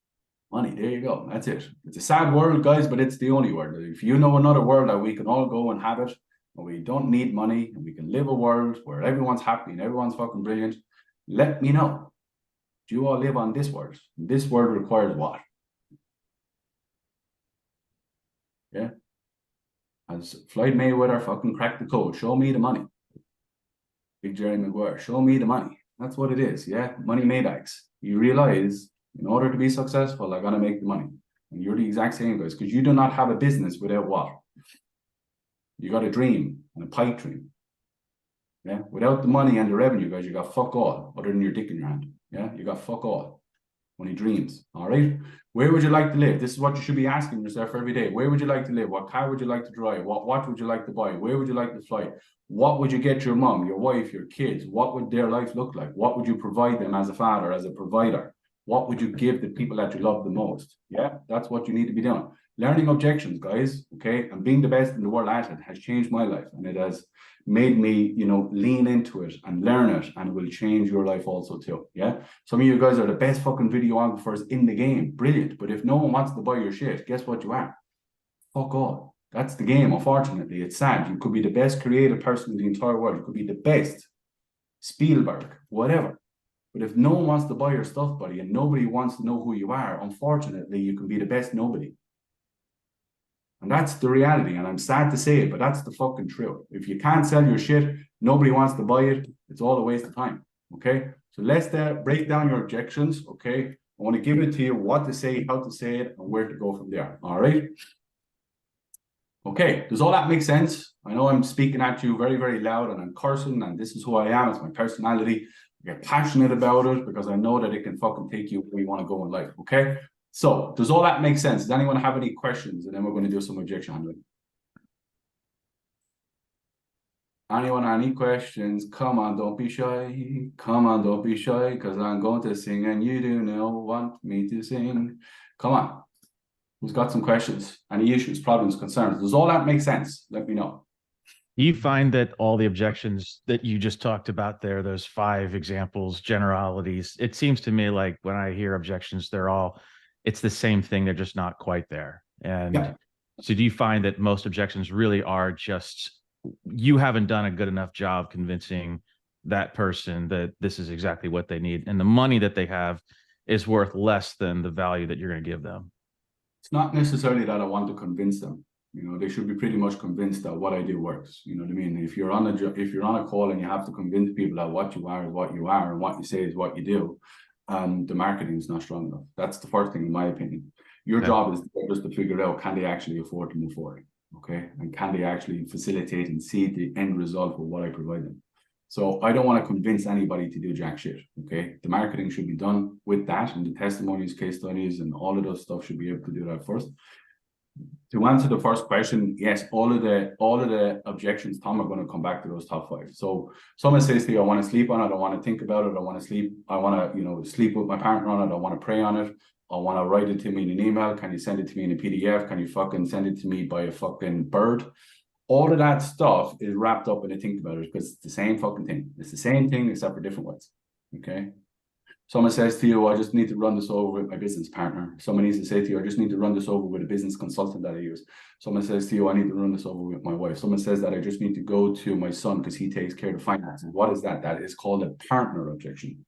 Money. There you go. That's it. It's a sad world, guys, but it's the only word. If you know another world that we can all go and have it, and we don't need money, and we can live a world where everyone's happy and everyone's fucking brilliant, let me know. Do you all live on this word? This word requires what? Yeah. As Floyd Mayweather fucking cracked the code, show me the money. Big Jerry Maguire, show me the money. That's what it is, yeah? Money made X. You realize, in order to be successful, I gotta make the money. And you're the exact same, guys, because you do not have a business without what? You got a dream and a pipe dream. Yeah, without the money and the revenue, guys, you got fuck all, other than your dick in your hand. Yeah, you got fuck all. Only dreams. All right. Where would you like to live? This is what you should be asking yourself every day. Where would you like to live? What car would you like to drive? What watch would you like to buy? Where would you like to fly? What would you get your mom, your wife, your kids? What would their life look like? What would you provide them as a father, as a provider? What would you give the people that you love the most? Yeah, that's what you need to be doing. Learning objections, guys, okay, and being the best in the world at it has changed my life, and it has made me, you know, lean into it and learn it, and it will change your life also too. Yeah, some of you guys are the best fucking videographers in the game, brilliant, but if no one wants to buy your shit, guess what you are? Fuck all. That's the game. Unfortunately, it's sad. You could be the best creative person in the entire world, you could be the best Spielberg, whatever, but if no one wants to buy your stuff, buddy, and nobody wants to know who you are, unfortunately, you can be the best nobody. And that's the reality, and I'm sad to say it, but that's the fucking truth. If you can't sell your shit, nobody wants to buy it, it's all a waste of time, okay? So let's break down your objections, okay? I want to give it to you what to say, how to say it, and where to go from there, all right? Okay, does all that make sense? I know I'm speaking at you very, very loud, and I'm cursing, and this is who I am, it's my personality. I get passionate about it because I know that it can fucking take you where you want to go in life, okay? So, does all that make sense? Does anyone have any questions? And then we're going to do some objection handling. Anyone, any questions? Come on, don't be shy. Come on, don't be shy, because I'm going to sing and you do not want me to sing. Come on. Who's got some questions? Any issues, problems, concerns? Does all that make sense? Let me know. Do you find that all the objections that you just talked about there, those 5 examples, generalities, it seems to me like when I hear objections, it's the same thing, they're just not quite there. And Yeah. So do you find that most objections really are just, you haven't done a good enough job convincing that person that this is exactly what they need, and the money that they have is worth less than the value that you're going to give them? It's not necessarily that I want to convince them. You know, they should be pretty much convinced that what I do works. You know what I mean? If you're on a call and you have to convince people that what you are is what you are and what you say is what you do, the marketing is not strong enough. That's the first thing, in my opinion. Your job is just to figure out, can they actually afford to move forward? Okay, and can they actually facilitate and see the end result of what I provide them? So I don't want to convince anybody to do jack shit. Okay, the marketing should be done with that, and the testimonies, case studies, and all of those stuff should be able to do that first. To answer the first question, yes, all of the objections, Tom, are going to come back to those top 5. So someone says to you, I want to sleep on it, I want to think about it, I want to sleep, I want to, you know, sleep with my partner on it, I want to pray on it, I want to write it to me in an email, can you send it to me in a PDF, can you fucking send it to me by a fucking bird? All of that stuff is wrapped up in a think about it, because it's the same fucking thing. It's the same thing except for different words. Okay. Someone says to you, I just need to run this over with my business partner. Someone needs to say to you, I just need to run this over with a business consultant that I use. Someone says to you, I need to run this over with my wife. Someone says that I just need to go to my son because he takes care of the finances. What is that? That is called a partner objection.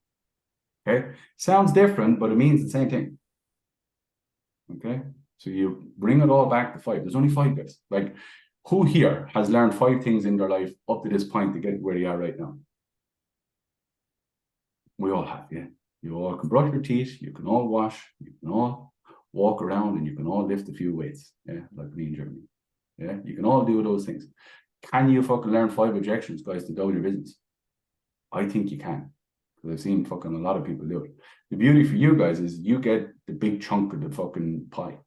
Okay. Sounds different, but it means the same thing. Okay. So you bring it all back to 5. There's only 5 guys. Like, who here has learned 5 things in their life up to this point to get where they are right now? We all have, yeah. You all can brush your teeth, you can all wash, you can all walk around, and you can all lift a few weights, yeah, like me in Germany. Yeah, you can all do those things. Can you fucking learn 5 objections, guys, to double your business? I think you can, because I've seen fucking a lot of people do it. The beauty for you guys is you get the big chunk of the fucking pie.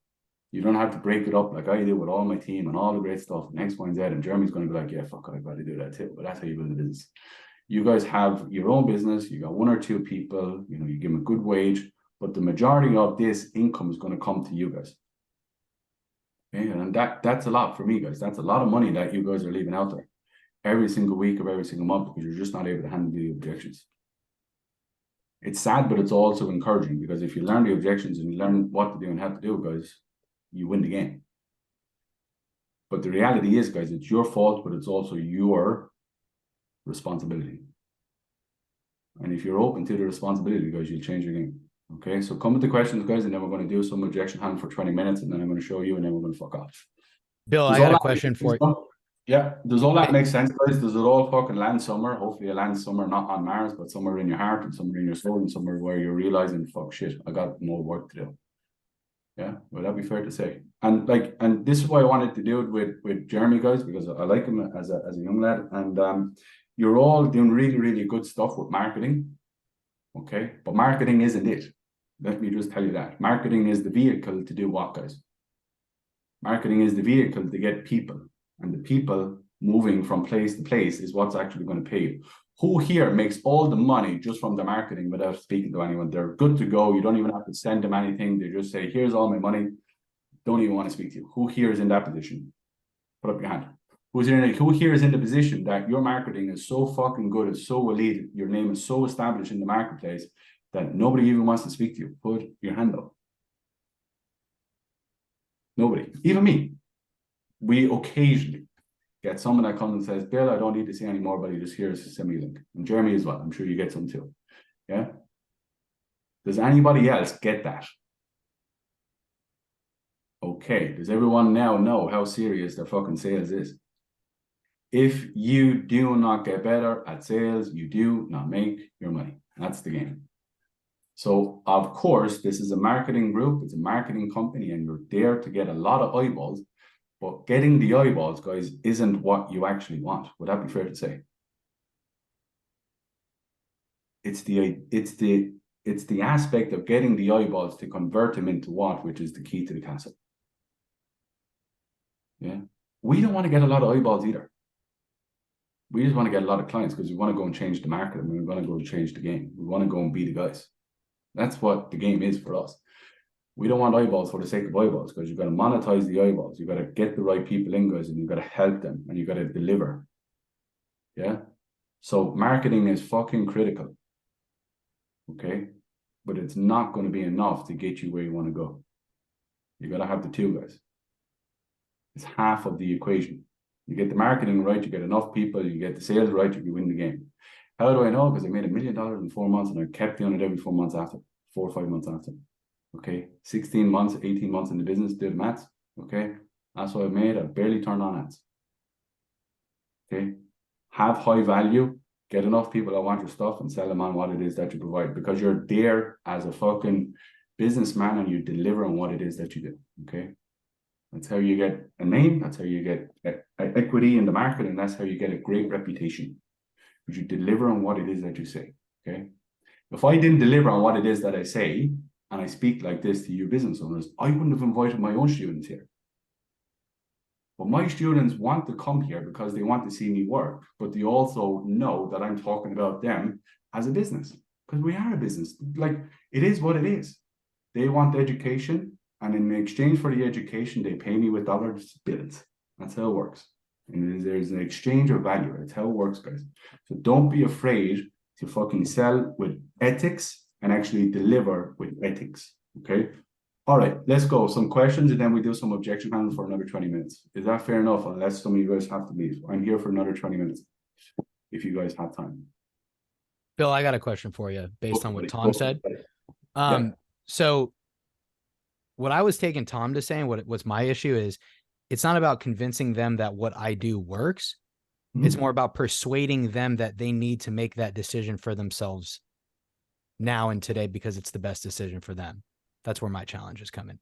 You don't have to break it up like I do with all my team and all the great stuff and X, Y, and Z, and Jeremy's going to be like, yeah, fuck, I've got to do that too. But that's how you build a business. You guys have your own business, you got 1 or 2 people, you know, you give them a good wage, but the majority of this income is going to come to you guys. Okay? And that's a lot for me, guys. That's a lot of money that you guys are leaving out there every single week of every single month, because you're just not able to handle the objections. It's sad, but it's also encouraging, because if you learn the objections and you learn what to do and how to do it, guys, you win the game. But the reality is, guys, it's your fault, but it's also your responsibility. And if you're open to the responsibility, guys, you'll change your game. Okay, so come with the questions, guys, and then we're going to do some objection handling for 20 minutes, and then I'm going to show you, and then we're going to fuck off. Bill, Does I got all a that question make for sense? you. Yeah, does all that make sense, guys? Does it all fucking land somewhere? Hopefully it lands somewhere, not on Mars, but somewhere in your heart and somewhere in your soul and somewhere where you're realizing, fuck shit, I got more work to do. Yeah, would that be fair to say? And like, and this is why I wanted to do it with Jeremy, guys, because I like him as a young lad, and you're all doing really, really good stuff with marketing. Okay, but marketing isn't it. Let me just tell you that. Marketing is the vehicle to do what, guys? Marketing is the vehicle to get people, and the people moving from place to place is what's actually going to pay you. Who here makes all the money just from the marketing without speaking to anyone? They're good to go. You don't even have to send them anything. They just say, here's all my money. Don't even want to speak to you. Who here is in that position? Put up your hand. Who here is in the position that your marketing is so fucking good, it's so elite, your name is so established in the marketplace that nobody even wants to speak to you? Put your hand up. Nobody, even me. We occasionally get someone that comes and says, Bill, I don't need to see any more, but he just hears to send me a link. And Jeremy as well. I'm sure you get some too. Yeah. Does anybody else get that? Okay. Does everyone now know how serious their fucking sales is? If you do not get better at sales, you do not make your money. That's the game. So, of course, this is a marketing group. It's a marketing company, and you're there to get a lot of eyeballs. But getting the eyeballs, guys, isn't what you actually want. Would that be fair to say? It's the aspect of getting the eyeballs to convert them into what, which is the key to the castle. Yeah. We don't want to get a lot of eyeballs either. We just want to get a lot of clients because we want to go and change the market, and we want to go and change the game. We want to go and be the guys. That's what the game is for us. We don't want eyeballs for the sake of eyeballs, because you've got to monetize the eyeballs. You've got to get the right people in, guys, and you've got to help them, and you've got to deliver. Yeah. So marketing is fucking critical. Okay. But it's not going to be enough to get you where you want to go. You got to have the two, guys. It's half of the equation. You get the marketing right, you get enough people, you get the sales right, you win the game. How do I know? Because I made $1 million in 4 months, and I kept doing it every 4 months after, 4 or 5 months after. Okay, 16 months, 18 months in the business, did maths. Okay, that's what I've made. I barely turned on ads. Okay, have high value, get enough people that want your stuff, and sell them on what it is that you provide, because you're there as a fucking businessman and you deliver on what it is that you do. Okay, that's how you get a name, that's how you get equity in the market, and that's how you get a great reputation. But you deliver on what it is that you say. Okay, if I didn't deliver on what it is that I say, and I speak like this to you business owners, I wouldn't have invited my own students here. But my students want to come here because they want to see me work, but they also know that I'm talking about them as a business, because we are a business. Like, it is what it is. They want education, and in exchange for the education, they pay me with dollars bills. That's how it works. And there's an exchange of value. That's how it works, guys. So don't be afraid to fucking sell with ethics and actually deliver with ethics. Okay. All right, let's go. Some questions, and then we do some objection handling for another 20 minutes. Is that fair enough? Unless some of you guys have to leave. I'm here for another 20 minutes if you guys have time. Bill, I got a question for you based on what Tom said. Yeah. So what I was taking Tom to saying, what was my issue is, it's not about convincing them that what I do works. Mm-hmm. It's more about persuading them that they need to make that decision for themselves now and today, because it's the best decision for them. That's where my challenge is coming.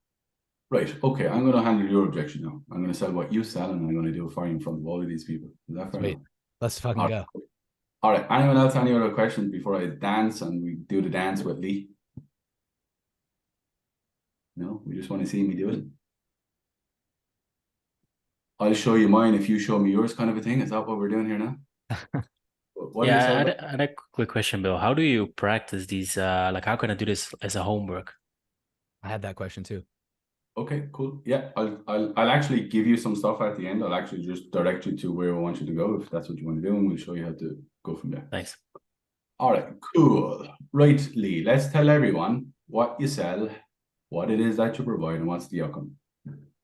Right. Okay. I'm going to handle your objection now. I'm going to sell what you sell, and I'm going to do it for you in front of all of these people. Is that fair? Sweet. Let's fucking go. All right. Anyone else? Any other questions before I dance and we do the dance with Lee? No, we just want to see me do it. I'll show you mine if you show me yours, kind of a thing. Is that what we're doing here now? Yeah, I had a quick question, Bill. How do you practice these? Like, how can I do this as a homework? I had that question too. Okay, cool. Yeah, I'll actually give you some stuff at the end. I'll actually just direct you to where I want you to go, if that's what you want to do, and we'll show you how to go from there. Thanks. All right, cool. Right, Lee, let's tell everyone what you sell, what it is that you provide, and what's the outcome.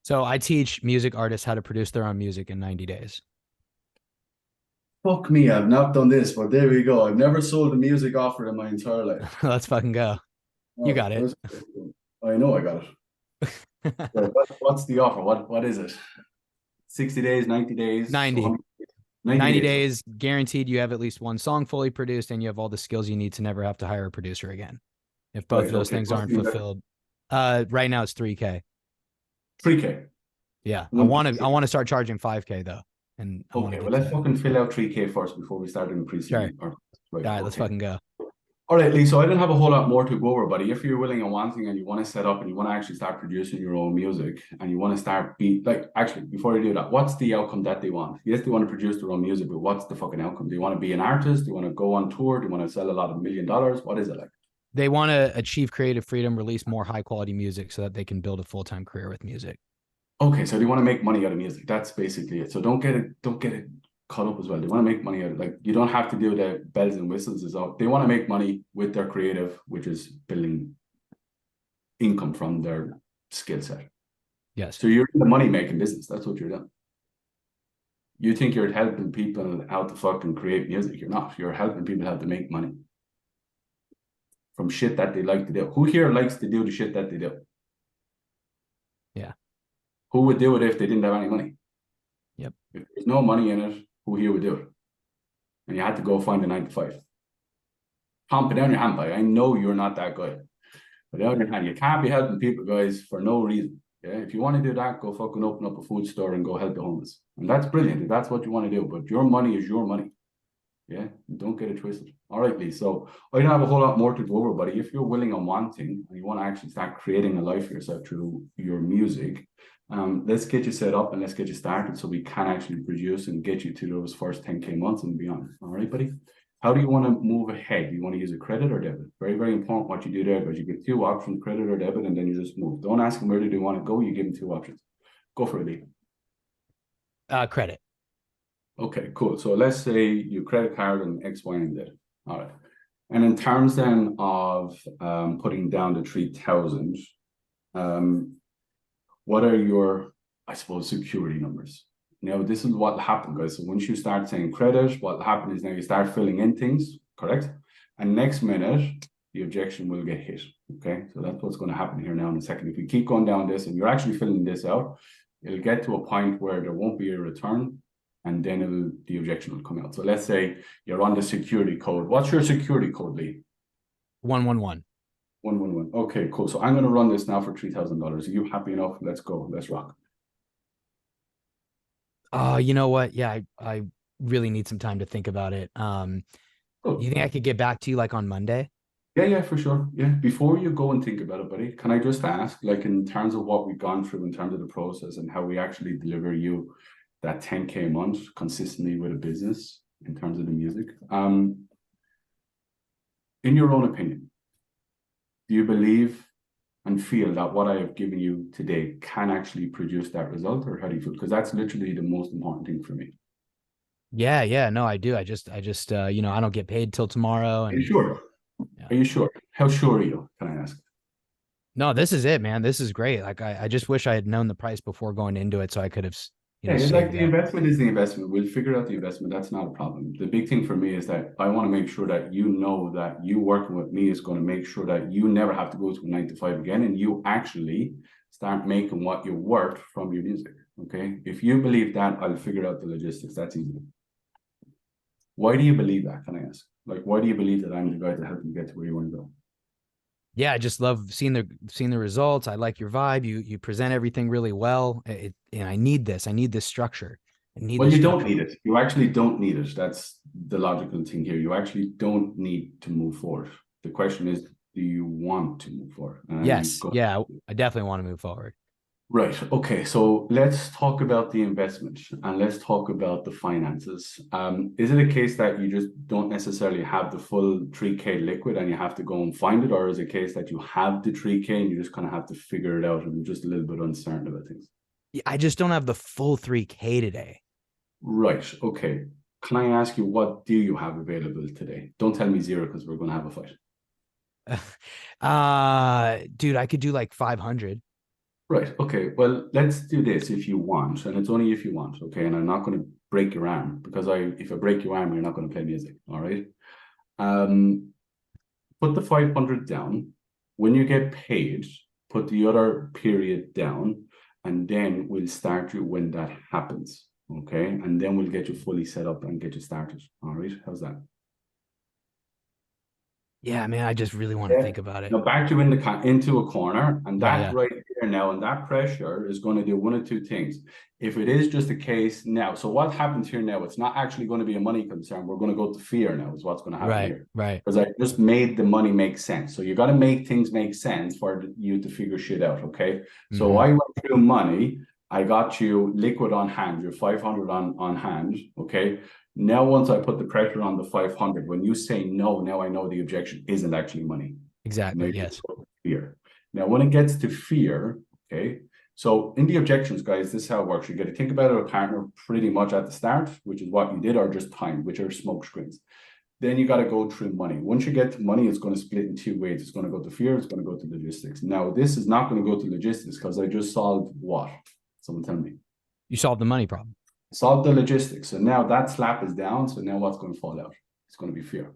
So I teach music artists how to produce their own music in 90 days. Fuck me, I've not done this, but there we go. I've never sold a music offer in my entire life. Let's fucking go. You got it. I know I got it. Right, what's the offer? What is it? 60 days, 90 days? 90. 90 90 days. days guaranteed you have at least one song fully produced and you have all the skills you need to never have to hire a producer again. If both of those things aren't fulfilled. Right now it's 3K. 3K. Yeah. I want to start charging 5K though. And okay, well let's fucking fill out 3K first before we start increasing. Sure. All right, let's fucking go. All right, Lee, so I don't have a whole lot more to go over, buddy. If you're willing and wanting and you want to set up and you want to actually start producing your own music and you want to start actually, before you do that, what's the outcome that they want? Yes, they want to produce their own music, but what's the fucking outcome? Do you want to be an artist? Do you want to go on tour? Do you want to sell a lot of $1 million? What is it like? They want to achieve creative freedom, release more high quality music so that they can build a full-time career with music. Okay, so they want to make money out of music. That's basically it. So don't get it caught up as well. They want to make money out of you don't have to do the bells and whistles as well. They want to make money with their creative, which is building income from their skill set. Yes. So you're in the money making business. That's what you're doing. You think you're helping people how to fucking create music. You're not. You're helping people how to make money from shit that they like to do. Who here likes to do the shit that they do? Yeah. Who would do it if they didn't have any money? Yep. If there's no money in it, who here would do it? And you had to go find a 9 to 5. Tom, put down your hand, boy. I know you're not that guy. Put down your hand. You can't be helping people, guys, for no reason. Yeah. If you want to do that, go fucking open up a food store and go help the homeless. And that's brilliant if that's what you want to do. But your money is your money. Yeah. Don't get it twisted. All right, Lee. So I don't have a whole lot more to go over, buddy. If you're willing and wanting, and you want to actually start creating a life for yourself through your music, let's get you set up and let's get you started so we can actually produce and get you to those first 10K months and beyond. All right, buddy? How do you want to move ahead? Do you want to use a credit or debit? Very, very important what you do there, because you get 2 options, credit or debit, and then you just move. Don't ask them where do they want to go. You give them 2 options. Go for it, Lee. Credit. Okay, cool. So let's say your credit card and X, Y, and Z. All right. And in terms then of putting down the 3,000, what are your, I suppose, security numbers? Now, this is what will happen, guys. So once you start saying credit, what will happen is now you start filling in things, correct? And next minute, the objection will get hit, okay? So that's what's going to happen here now in a second. If you keep going down this and you're actually filling this out, it'll get to a point where there won't be a return, and then the objection will come out. So let's say you're on the security code. What's your security code, Lee? 111. 111. Okay, cool. So I'm going to run this now for $3,000. Are you happy enough? Let's go. Let's rock. You know what? Yeah, I really need some time to think about it. Cool. You think I could get back to you like on Monday? Yeah, for sure. Yeah. Before you go and think about it, buddy, can I just ask, like in terms of what we've gone through in terms of the process and how we actually deliver you that 10K a month consistently with a business in terms of the music, in your own opinion, do you believe and feel that what I have given you today can actually produce that result, or how do you feel? Because that's literally the most important thing for me. Yeah, no, I do. I just, you know, I don't get paid till tomorrow. And are you sure? Yeah. Are you sure? How sure are you? Can I ask? No, this is it, man. This is great. Like, I just wish I had known the price before going into it, so I could have, you know, it's like the investment is the investment. We'll figure out the investment. That's not a problem. The big thing for me is that I want to make sure that you know that you working with me is going to make sure that you never have to go to a 9 to 5 again, and you actually start making what you're worth from your music. Okay. If you believe that, I'll figure out the logistics. That's easy. Why do you believe that? Can I ask? Like, why do you believe that I'm the guy to help you get to where you want to go? Yeah, I just love seeing the results. I like your vibe. You present everything really well. And I need this. I need this structure. Well, you don't need it. You actually don't need it. That's the logical thing here. You actually don't need to move forward. The question is, do you want to move forward? Yes. Yeah, I definitely want to move forward. Right. Okay. So let's talk about the investment and let's talk about the finances. Is it a case that you just don't necessarily have the full 3K liquid and you have to go and find it? Or is it a case that you have the 3K and you just kind of have to figure it out and you're just a little bit uncertain about things? Yeah, I just don't have the full 3K today. Right. Okay. Can I ask you, what do you have available today? Don't tell me 0 because we're going to have a fight. Dude, I could do like 500. Right. Okay. Well, let's do this if you want, and it's only if you want. Okay. And I'm not going to break your arm because if I break your arm, you're not going to play music. All right. Put the 500 down. When you get paid, put the other period down, and then we'll start you when that happens. Okay. And then we'll get you fully set up and get you started. All right. How's that? Yeah, man, I just really want to think about it. Now back you into a corner, and that yeah. right here now, and that pressure is going to do one of two things. If it is just a case now, so what happens here now, it's not actually going to be a money concern. We're going to go to fear now is what's going to happen here. Right. Because I just made the money make sense. So you got to make things make sense for you to figure shit out, okay? So I went through money. I got you liquid on hand, your 500 on hand, okay? Now, once I put the pressure on the 500, when you say no, now I know the objection isn't actually money. Exactly. Yes. Fear. Now, when it gets to fear, okay, so in the objections, guys, this is how it works. You got to think about a partner pretty much at the start, which is what you did, or just time, which are smoke screens. Then you got to go through money. Once you get to money, it's going to split in two ways. It's going to go to fear. It's going to go to logistics. Now, this is not going to go to logistics because I just solved what? Someone tell me. You solved the money problem. Solve the logistics. So now that slap is down. So now what's going to fall out? It's going to be fear.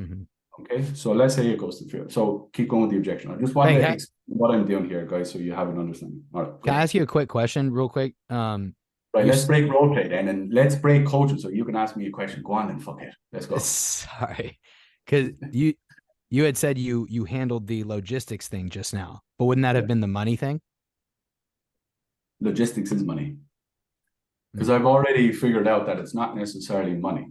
Okay. So let's say it goes to fear. So keep going with the objection. I just want to explain what I'm doing here, guys, so you have an understanding. All right. Can I ask you a quick question real quick? Right. Let's break roleplay then, and let's break coaches so you can ask me a question. Go on then. Fuck it. Let's go. Sorry. Because you had said you handled the logistics thing just now, but wouldn't that have been the money thing? Logistics is money. Because I've already figured out that it's not necessarily money.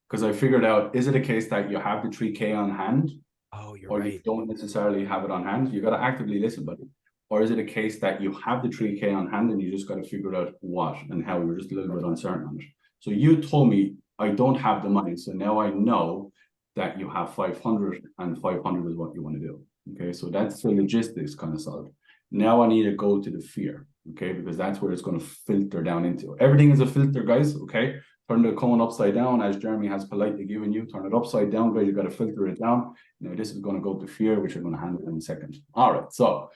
Because I figured out, is it a case that you have the 3K on hand? Oh, you're or right. you don't necessarily have it on hand? You got to actively listen, buddy. Or is it a case that you have the 3K on hand and you just got to figure out what and how? You're just a little bit uncertain on it. So you told me I don't have the money. So now I know that you have 500 and 500 is what you want to do. Okay, so that's the logistics kind of solved. Now I need to go to the fear, okay, because that's where it's going to filter down into. Everything is a filter, guys, okay? Turn the cone upside down, as Jeremy has politely given you. Turn it upside down, guys. You got to filter it down. Now this is going to go to fear, which I'm going to handle in a second. All right, so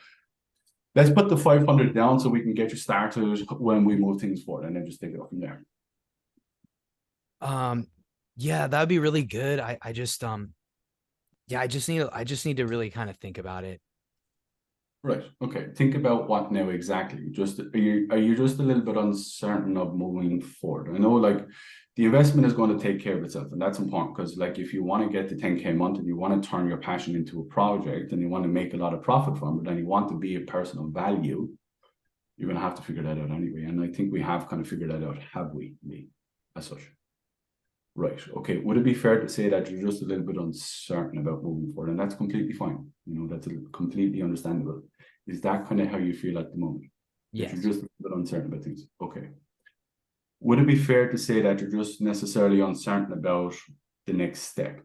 let's put the 500 down so we can get you started when we move things forward, and then just take it up from there. Yeah, that'd be really good. I just need to really kind of think about it. Right. Okay. Think about what now exactly. Just are you just a little bit uncertain of moving forward? I know like the investment is going to take care of itself, and that's important because like if you want to get to 10K a month and you want to turn your passion into a project and you want to make a lot of profit from it and you want to be a person of value, you're going to have to figure that out anyway. And I think we have kind of figured that out, have we, as such? Right. Okay. Would it be fair to say that you're just a little bit uncertain about moving forward? And that's completely fine. You know, that's completely understandable. Is that kind of how you feel at the moment? Yes. You're just a little bit uncertain about things. Okay. Would it be fair to say that you're just necessarily uncertain about the next step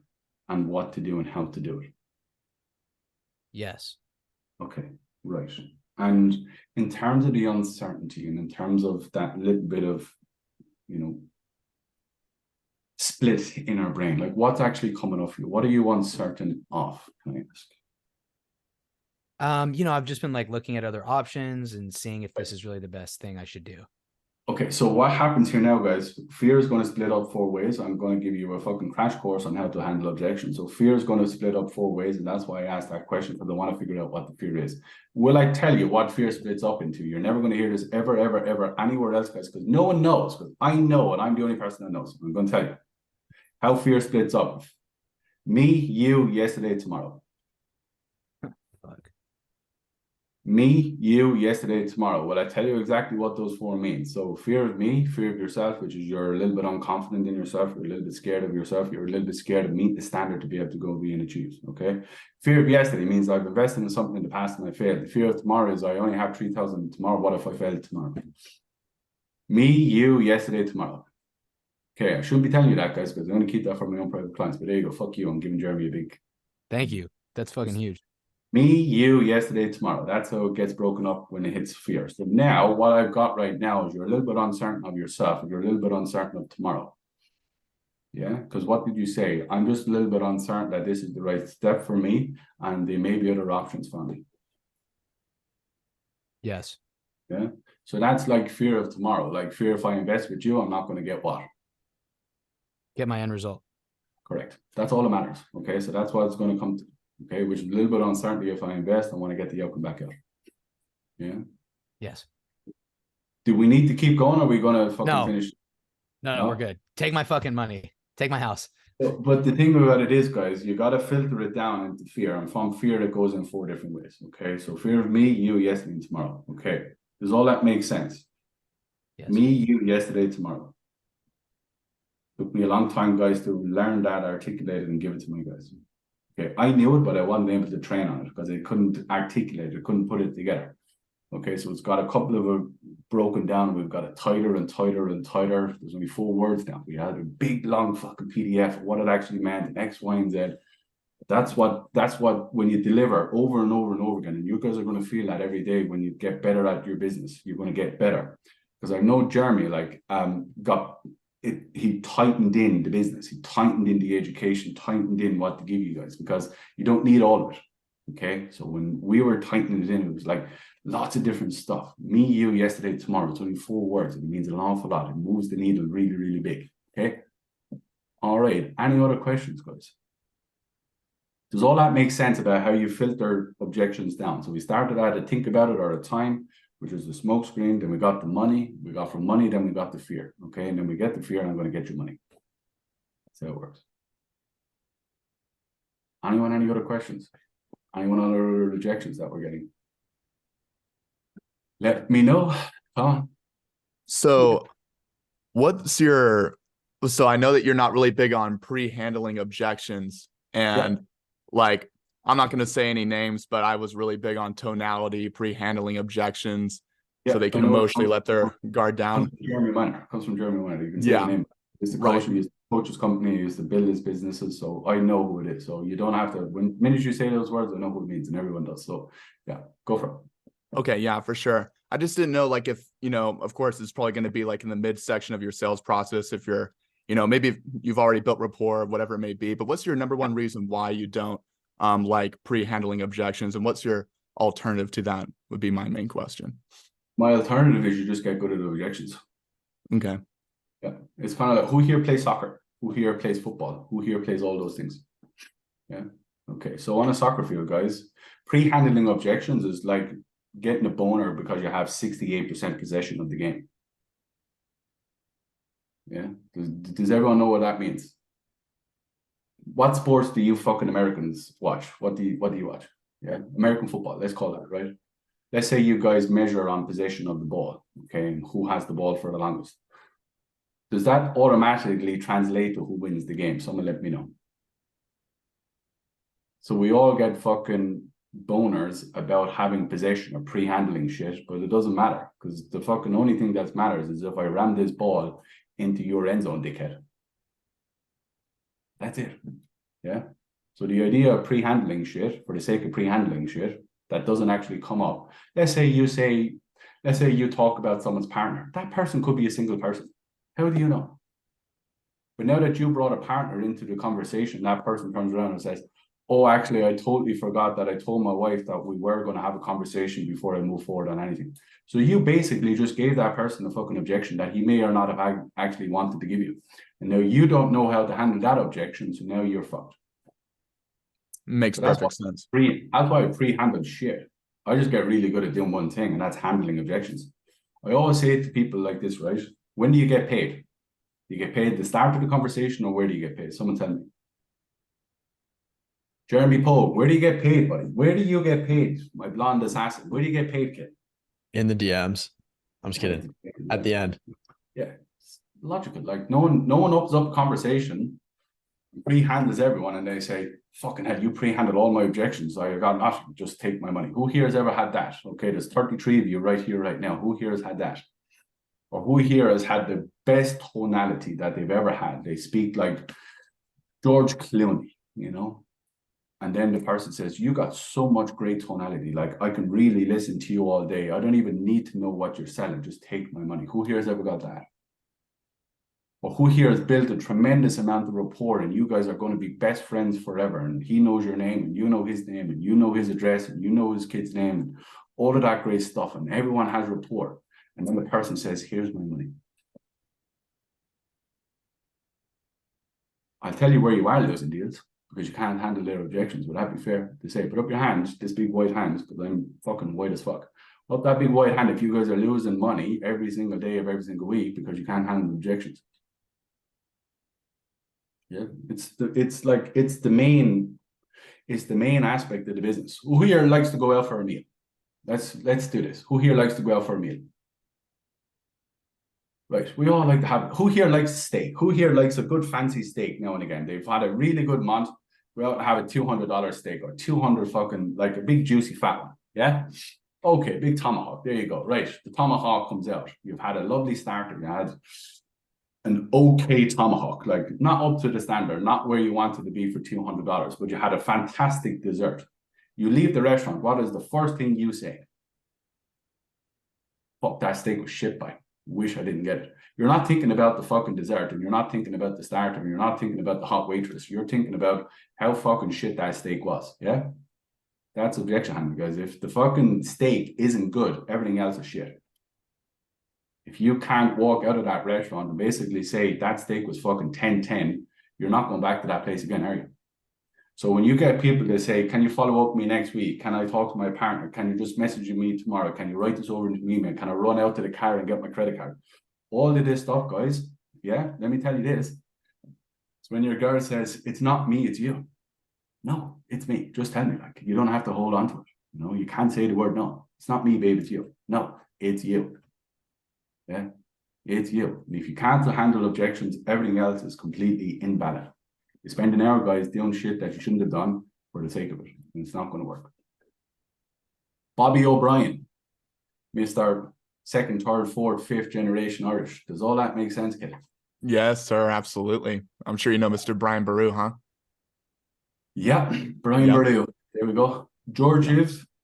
and what to do and how to do it? Yes. Okay. Right. And in terms of the uncertainty and in terms of that little bit of, you know, split in our brain, like what's actually coming off you? What are you uncertain of? Can I ask? You know, I've just been like looking at other options and seeing if this is really the best thing I should do. Okay, so what happens here now, guys? Fear is going to split up 4 ways. I'm going to give you a fucking crash course on how to handle objections. So fear is going to split up 4 ways, and that's why I asked that question, because I want to figure out what the fear is. Will I tell you what fear splits up into? You're never going to hear this ever, ever, ever anywhere else, guys, because no one knows, because I know, and I'm the only person that knows. I'm going to tell you how fear splits up. Me, you, yesterday, tomorrow. Fuck. Me, you, yesterday, tomorrow. Well, I tell you exactly what those 4 mean. So fear of me, fear of yourself, which is you're a little bit unconfident in yourself, you're a little bit scared of yourself, you're a little bit scared to meet the standard to be able to go be and achieve, okay? Fear of yesterday means I've invested in something in the past and I failed. The fear of tomorrow is I only have 3,000 tomorrow. What if I fail tomorrow? Me, you, yesterday, tomorrow. Okay, I shouldn't be telling you that, guys, because I'm going to keep that for my own private clients. But there you go. Fuck you. I'm giving Jeremy a big... Thank you. That's fucking huge. Me, you, yesterday, tomorrow. That's how it gets broken up when it hits fear. So now, what I've got right now is you're a little bit uncertain of yourself. You're a little bit uncertain of tomorrow. Yeah, because what did you say? I'm just a little bit uncertain that this is the right step for me, and there may be other options for me. Yes. Yeah. So that's like fear of tomorrow. Like fear if I invest with you, I'm not going to get what? Get my end result. Correct. That's all that matters. Okay. So that's what it's going to come to. Okay. Which is a little bit of uncertainty. If I invest, I want to get the outcome back out. Yeah. Yes. Do we need to keep going? Or are we going to fucking finish? No, we're good. Take my fucking money. Take my house. But the thing about it is, guys, you got to filter it down into fear. And from fear, it goes in 4 different ways. Okay. So fear of me, you, yesterday, and tomorrow. Okay. Does all that make sense? Yes. Me, you, yesterday, tomorrow. Took me a long time, guys, to learn that, articulate it, and give it to my guys. Okay. I knew it, but I wasn't able to train on it because I couldn't articulate it, couldn't put it together. Okay, so it's got a couple of broken down. We've got it tighter and tighter and tighter. There's only 4 words now. We had a big, long fucking PDF of what it actually meant, X, Y, and Z. That's what when you deliver over and over and over again, and you guys are going to feel that every day when you get better at your business, you're going to get better. Because I know Jeremy, like, he tightened in the business, he tightened in the education, tightened in what to give you guys, because you don't need all of it. Okay, so when we were tightening it in, it was like lots of different stuff. Me, you, yesterday, tomorrow. It's only 4 words. It means an awful lot. It moves the needle really, really big. Okay. All right. Any other questions, guys? Does all that make sense about how you filter objections down? So we started at a think about it or a time, which is the smoke screen. Then we got the money. We got from money. Then we got the fear. Okay. And then we get the fear and I'm going to get your money. That's how it works. Anyone, any other questions? Anyone other rejections that we're getting? Let me know. Come on. So so I know that you're not really big on pre-handling objections, and like, I'm not going to say any names, but I was really big on tonality, pre-handling objections, so they can emotionally let their guard down. Comes from Jeremy Miner. You can say the name. It's the coach who used to coach his company, he used to build his businesses. So I know who it is. So you don't have to, when minute you say those words, I know who it means, and everyone does. So yeah, go for it. Okay, yeah, for sure. I just didn't know, like, if, of course, it's probably going to be like in the midsection of your sales process. If you're, maybe you've already built rapport, whatever it may be, but what's your number one reason why you don't like pre-handling objections, and what's your alternative to that would be my main question. My alternative is you just get good at objections. Okay. Yeah. It's kind of like, who here plays soccer? Who here plays football? Who here plays all those things? Yeah. Okay. So on a soccer field, guys, pre-handling objections is like getting a boner because you have 68% possession of the game. Yeah. Does everyone know what that means? What sports do you fucking Americans watch? What do you watch? Yeah. American football. Let's call that, right? Let's say you guys measure on possession of the ball. Okay. And who has the ball for the longest? Does that automatically translate to who wins the game? Someone let me know. So we all get fucking boners about having possession or pre-handling shit, but it doesn't matter, because the fucking only thing that matters is if I ram this ball into your end zone, dickhead. That's it. Yeah. So the idea of pre-handling shit for the sake of pre-handling shit that doesn't actually come up. Let's say you talk about someone's partner. That person could be a single person. How do you know? But now that you brought a partner into the conversation, that person turns around and says, oh, actually, I totally forgot that I told my wife that we were going to have a conversation before I move forward on anything. So you basically just gave that person a fucking objection that he may or not have actually wanted to give you. And now you don't know how to handle that objection, so now you're fucked. Makes perfect sense. That's why I pre-handled shit. I just get really good at doing one thing, and that's handling objections. I always say to people like this, right? When do you get paid? Do you get paid at the start of the conversation, or where do you get paid? Someone tell me. Jeremy Pogue, where do you get paid, buddy? Where do you get paid? My blonde assassin. Where do you get paid, kid? In the DMs. I'm just kidding. At the end. Yeah. It's logical. Like no one opens up a conversation, pre-handles everyone, and they say, fucking hell, you pre-handled all my objections. I got nothing. Just take my money. Who here has ever had that? Okay, there's 33 of you right here, right now. Who here has had that? Or who here has had the best tonality that they've ever had? They speak like George Clooney, And then the person says, you got so much great tonality. Like, I can really listen to you all day. I don't even need to know what you're selling. Just take my money. Who here has ever got that? Or who here has built a tremendous amount of rapport, and you guys are going to be best friends forever, and he knows your name and you know his name and you know his address and you know his kid's name, and all of that great stuff, and everyone has rapport. And then the person says, here's my money. I'll tell you where you are losing deals, because you can't handle their objections. Would that be fair to say? Put up your hand, this big white hand, because I'm fucking white as fuck. Put up that big white hand if you guys are losing money every single day of every single week because you can't handle objections. Yeah, it's the main aspect of the business. Who here likes to go out for a meal? Let's do this. Who here likes to go out for a meal? Right, we all like to have. Who here likes steak? Who here likes a good fancy steak now and again? They've had a really good month. Go out and have a $200 steak or 200 fucking, like a big juicy fat one. Yeah. Okay, big tomahawk. There you go. Right, the tomahawk comes out. You've had a lovely starter. You had an okay tomahawk, like not up to the standard, not where you wanted to be for $200, but you had a fantastic dessert. You leave the restaurant. What is the first thing you say? Fuck, that steak was shit, by. Wish I didn't get it. You're not thinking about the fucking dessert, and you're not thinking about the starter, and you're not thinking about the hot waitress. You're thinking about how fucking shit that steak was. Yeah, that's objection handling, guys. If the fucking steak isn't good, everything else is shit. If you can't walk out of that restaurant and basically say that steak was fucking 10-10, you're not going back to that place again, are you? So when you get people that say, can you follow up with me next week? Can I talk to my partner? Can you just message me tomorrow? Can you write this over into an email? Can I run out to the car and get my credit card? All of this stuff, guys. Yeah, let me tell you this. It's when your girl says, it's not me, it's you. No, it's me. Just tell me. Like, you don't have to hold on to it. You know, you can't say the word no. It's not me, babe, it's you. No, it's you. Yeah, it's you. And if you can't handle objections, everything else is completely invalid. You spend an hour, guys, doing shit that you shouldn't have done for the sake of it. And it's not going to work. Bobby O'Brien, Mr. Second, third, fourth, fifth generation Irish. Does all that make sense, kid? Yes, sir. Absolutely. I'm sure you know Mr. Brian Baru, huh? Yeah, Brian Baru. There we go. George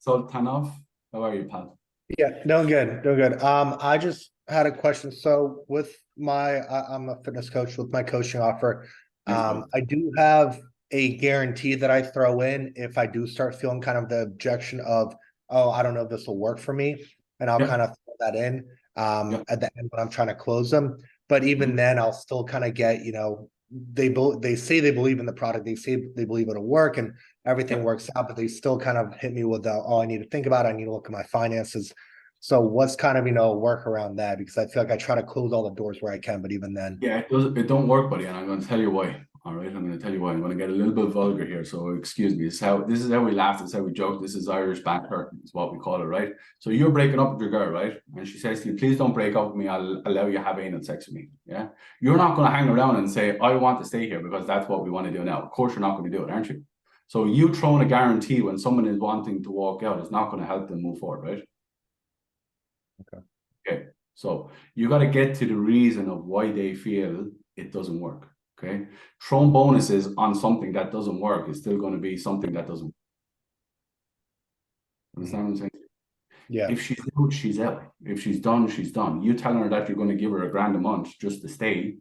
Sultanov. How are you, pal? Yeah, doing good, doing good. I just had a question. So with my, I'm a fitness coach. With my coaching offer, I do have a guarantee that I throw in if I do start feeling kind of the objection of, oh, I don't know if this will work for me, and I'll kind of throw that in at the end when I'm trying to close them. But even then, I'll still kind of get, you know, they say they believe in the product, they say they believe it'll work, and everything works out, but they still kind of hit me with the, oh, I need to think about it, I need to look at my finances. So what's kind of, you know, work around that? Because I feel like I try to close all the doors where I can, but even then. Yeah, it don't work, buddy, and I'm going to tell you why. All right, I'm going to tell you why. I'm going to get a little bit vulgar here, so excuse me. This is how we laugh, this is how we joke. This is Irish banter, is what we call it, right? So you're breaking up with your girl, right? And she says to you, please don't break up with me, I'll allow you to have anal sex with me. Yeah, you're not going to hang around and say, I want to stay here because that's what we want to do now. Of course you're not going to do it, aren't you? So you throwing a guarantee when someone is wanting to walk out is not going to help them move forward, right? Okay, so you got to get to the reason of why they feel it doesn't work. Okay, throwing bonuses on something that doesn't work is still going to be something that doesn't work. Understand what I'm saying? Yeah. If she's out, she's out. If she's done, she's done. You telling her that you're going to give her $1,000 a month just to stay,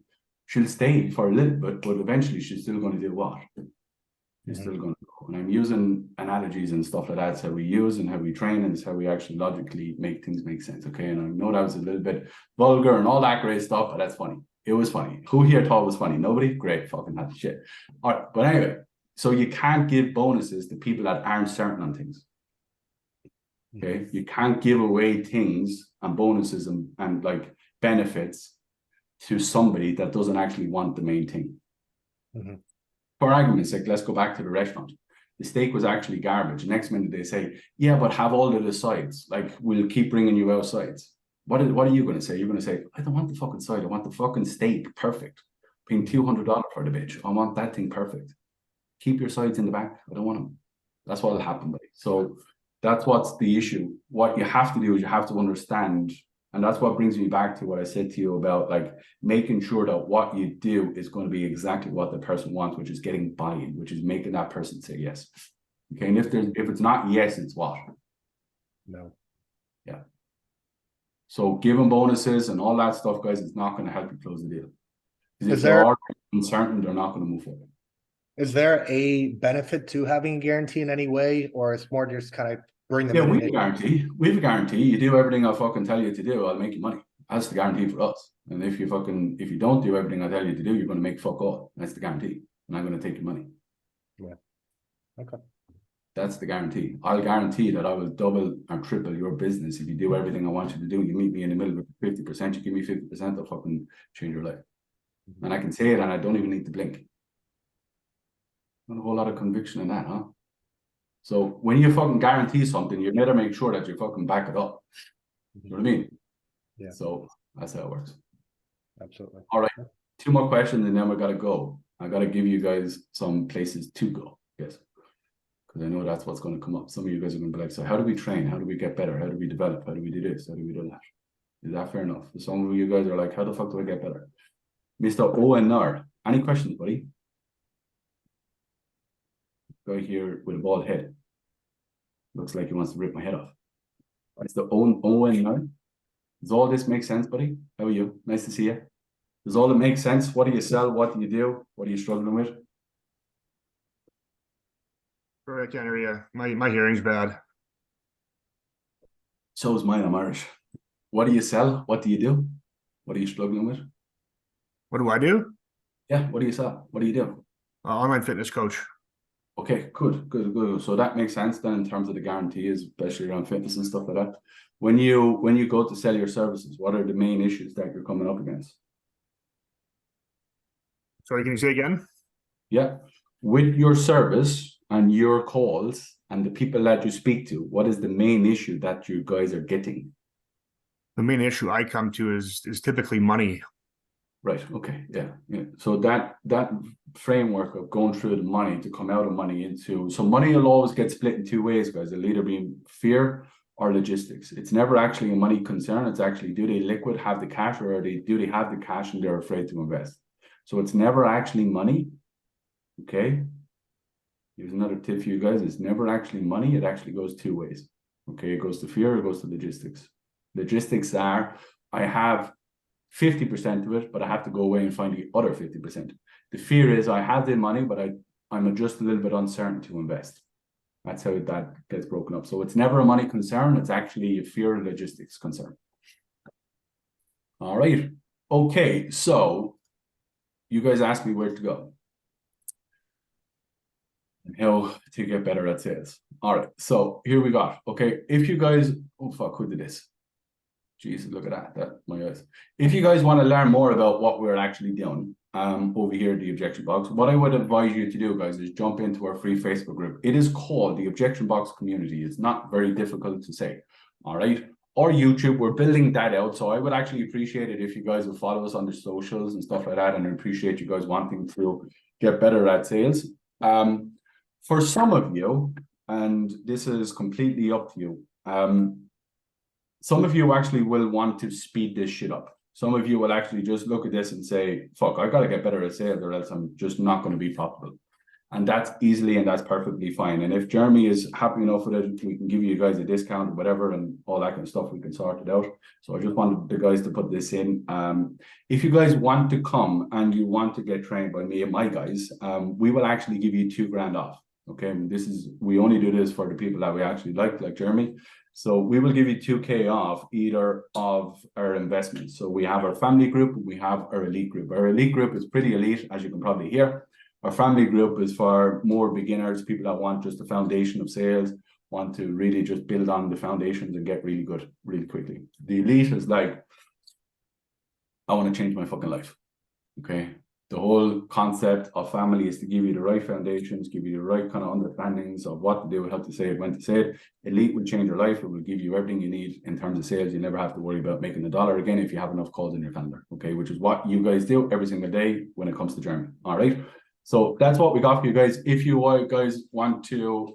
she'll stay for a little bit, but eventually she's still going to do what? She's still going to go. And I'm using analogies and stuff like that. It's how we use and how we train, and it's how we actually logically make things make sense. Okay, and I know that was a little bit vulgar and all that great stuff, but that's funny. It was funny. Who here thought it was funny? Nobody? Great, fucking had shit. All right, but anyway, so you can't give bonuses to people that aren't certain on things. Okay, you can't give away things and bonuses and like benefits to somebody that doesn't actually want the main thing. For argument's sake, let's go back to the restaurant. The steak was actually garbage. Next minute they say, yeah, but have all of the sides. Like, we'll keep bringing you out sides. What are you going to say? You're going to say, I don't want the fucking side. I want the fucking steak perfect. Paying $200 for the bitch. I want that thing perfect. Keep your sides in the back. I don't want them. That's what will happen, buddy. So that's what's the issue. What you have to do is you have to understand, and that's what brings me back to what I said to you about like making sure that what you do is going to be exactly what the person wants, which is getting buy-in, which is making that person say yes. Okay, and if it's not yes, it's what? No. Yeah. So giving bonuses and all that stuff, guys, is not going to help you close the deal. Because if they're already uncertain, they're not going to move forward. Is there a benefit to having a guarantee in any way, or it's more just kind of bring them Yeah, in. we have a guarantee. We have a guarantee. You do everything I fucking tell you to do, I'll make you money. That's the guarantee for us. And if you don't do everything I tell you to do, you're going to make fuck all. That's the guarantee. And I'm going to take your money. Yeah. Okay. That's the guarantee. I'll guarantee that I will double or triple your business if you do everything I want you to do. You meet me in the middle with 50%, you give me 50%, I'll fucking change your life. And I can say it and I don't even need to blink. Not a whole lot of conviction in that, huh? So when you fucking guarantee something, you better make sure that you fucking back it up. You know what I mean? Yeah. So that's how it works. Absolutely. All right. 2 more questions and then we got to go. I got to give you guys some places to go. Yes. Because I know that's what's going to come up. Some of you guys are going to be like, so how do we train? How do we get better? How do we develop? How do we do this? How do we do that? Is that fair enough? Some of you guys are like, how the fuck do I get better? Mr. ONR, any questions, buddy? Guy here with a bald head. Looks like he wants to rip my head off. Mr. ONR. Does all this make sense, buddy? How are you? Nice to see you. Does all it make sense? What do you sell? What do you do? What are you struggling with? Sorry, I can't hear you. My hearing's bad. So is mine. I'm Irish. What do you sell? What do you do? What are you struggling with? What do I do? Yeah, what do you sell? What do you do? Online fitness coach. Okay, good. So that makes sense then in terms of the guarantees, especially around fitness and stuff like that. When you go to sell your services, what are the main issues that you're coming up against? Sorry, can you say again? Yeah. With your service and your calls and the people that you speak to, what is the main issue that you guys are getting? The main issue I come to is typically money. Right. Okay. Yeah. So that framework of going through the money to come out of money into, so money will always get split in 2 ways, guys. It'll either be fear or logistics. It's never actually a money concern. It's actually, do they liquid have the cash, or do they have the cash and they're afraid to invest? So it's never actually money. Okay. Here's another tip for you guys. It's never actually money. It actually goes 2 ways. Okay. It goes to fear, it goes to logistics. Logistics are, I have 50% of it, but I have to go away and find the other 50%. The fear is I have the money, but I'm just a little bit uncertain to invest. That's how that gets broken up. So it's never a money concern. It's actually a fear and logistics concern. All right. Okay. So you guys asked me where to go and how to get better at sales. All right. So here we go. Okay. If you guys, oh fuck, who did this? Jesus, look at that, my eyes. If you guys want to learn more about what we're actually doing over here at the Objection Box, what I would advise you to do, guys, is jump into our free Facebook group. It is called the Objection Box Community. It's not very difficult to say, all right? Or YouTube, we're building that out. So I would actually appreciate it if you guys would follow us on the socials and stuff like that, and I appreciate you guys wanting to get better at sales. For some of you, and this is completely up to you, some of you actually will want to speed this shit up. Some of you will actually just look at this and say, fuck, I got to get better at sales or else I'm just not going to be profitable. And that's easily and that's perfectly fine. And if Jeremy is happy enough with it, we can give you guys a discount or whatever and all that kind of stuff. We can sort it out. So I just wanted the guys to put this in. If you guys want to come and you want to get trained by me and my guys, we will actually give you $2,000 off. Okay, we only do this for the people that we actually like Jeremy. So we will give you $2,000 off either of our investments. So we have our family group, we have our elite group. Our elite group is pretty elite, as you can probably hear. Our family group is for more beginners, people that want just the foundation of sales, want to really just build on the foundations and get really good really quickly. The elite is like, I want to change my fucking life. Okay. The whole concept of family is to give you the right foundations, give you the right kind of understandings of what to do, how to say it, when to say it. Elite will change your life. It will give you everything you need in terms of sales. You never have to worry about making $1 again if you have enough calls in your calendar. Okay, which is what you guys do every single day when it comes to Germany. All right. So that's what we got for you guys. If you guys want to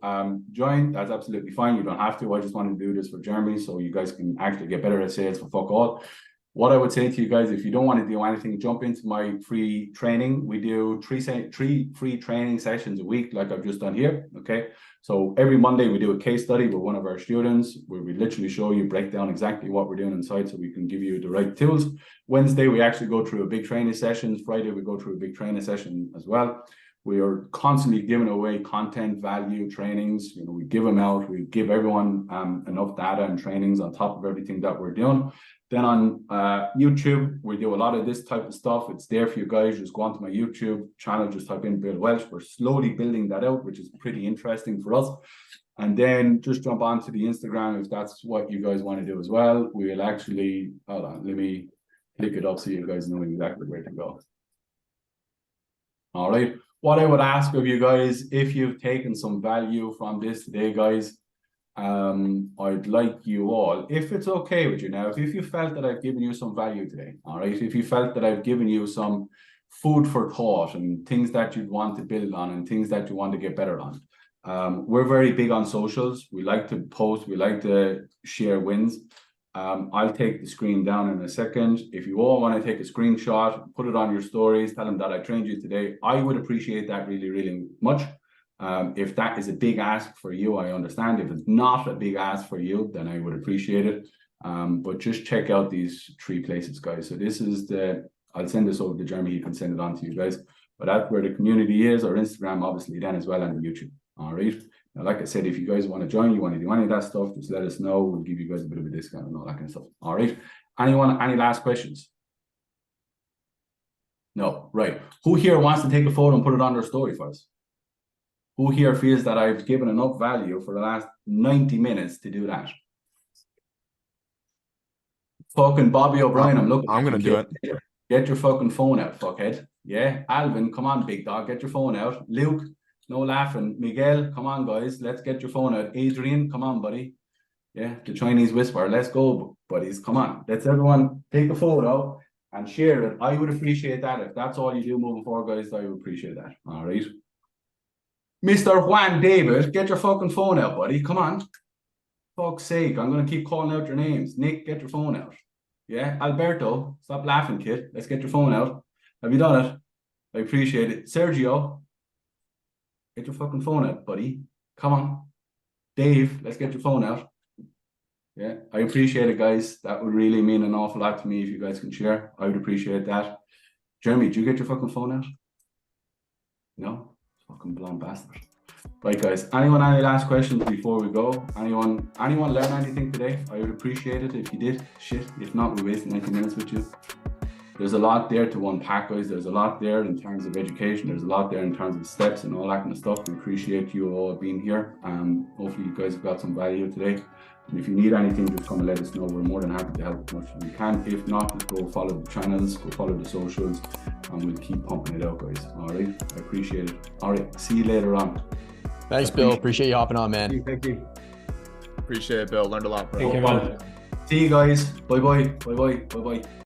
join, that's absolutely fine. You don't have to. I just want to do this for Germany so you guys can actually get better at sales for fuck all. What I would say to you guys, if you don't want to do anything, jump into my free training. We do three free training sessions a week, like I've just done here. Okay. So every Monday we do a case study with one of our students where we literally show you, break down exactly what we're doing inside so we can give you the right tools. Wednesday, we actually go through a big training session. Friday, we go through a big training session as well. We are constantly giving away content, value, trainings. You know, we give them out. We give everyone enough data and trainings on top of everything that we're doing. Then on YouTube, we do a lot of this type of stuff. It's there for you guys. Just go onto my YouTube channel, just type in Bill Welsh. We're slowly building that out, which is pretty interesting for us. And then just jump onto the Instagram if that's what you guys want to do as well. We'll actually, hold on, let me click it up so you guys know exactly where to go. All right. What I would ask of you guys, if you've taken some value from this today, guys, I'd like you all, if it's okay with you now, if you felt that I've given you some value today, all right, if you felt that I've given you some food for thought and things that you'd want to build on and things that you want to get better on. We're very big on socials. We like to post, we like to share wins. I'll take the screen down in a second. If you all want to take a screenshot, put it on your stories, tell them that I trained you today. I would appreciate that really, really much. If that is a big ask for you, I understand. If it's not a big ask for you, then I would appreciate it. But just check out these 3 places, guys. So this is I'll send this over to Jeremy. He can send it on to you guys. But that's where the community is, or Instagram, obviously, then as well, and YouTube. All right. Now, like I said, if you guys want to join, you want to do any of that stuff, just let us know. We'll give you guys a bit of a discount and all that kind of stuff. All right. Anyone, any last questions? No. Right. Who here wants to take a photo and put it on their story for us? Who here feels that I've given enough value for the last 90 minutes to do that? Fucking Bobby O'Brien, I'm looking. I'm going to do it. Get your fucking phone out, fuckhead. Yeah. Alvin, come on, big dog. Get your phone out. Luke. No laughing. Miguel, come on, guys. Let's get your phone out. Adrian, come on, buddy. Yeah, the Chinese whisper. Let's go, buddies. Come on. Let's everyone take a photo and share it. I would appreciate that. If that's all you do moving forward, guys, I would appreciate that. All right. Mr. Juan David, get your fucking phone out, buddy. Come on. Fuck's sake. I'm going to keep calling out your names. Nick, get your phone out. Yeah. Alberto, stop laughing, kid. Let's get your phone out. Have you done it? I appreciate it. Sergio, get your fucking phone out, buddy. Come on. Dave, let's get your phone out. Yeah, I appreciate it, guys. That would really mean an awful lot to me if you guys can share. I would appreciate that. Jeremy, did you get your fucking phone out? No? Fucking blonde bastard. Right, guys. Anyone, any last questions before we go? Anyone learn anything today? I would appreciate it if you did. Shit. If not, we wasted 90 minutes with you. There's a lot there to unpack, guys. There's a lot there in terms of education. There's a lot there in terms of steps and all that kind of stuff. We appreciate you all being here. Hopefully you guys have got some value today. And if you need anything, just come and let us know. We're more than happy to help as much as we can. If not, just go follow the channels, go follow the socials, and we'll keep pumping it out, guys. All right. I appreciate it. All right. See you later on. Thanks, Bill. Appreciate you hopping on, man. Thank you. Appreciate it, Bill. Learned a lot, bro. Thank you, man. See you guys. Bye-bye. Bye-bye. Bye-bye.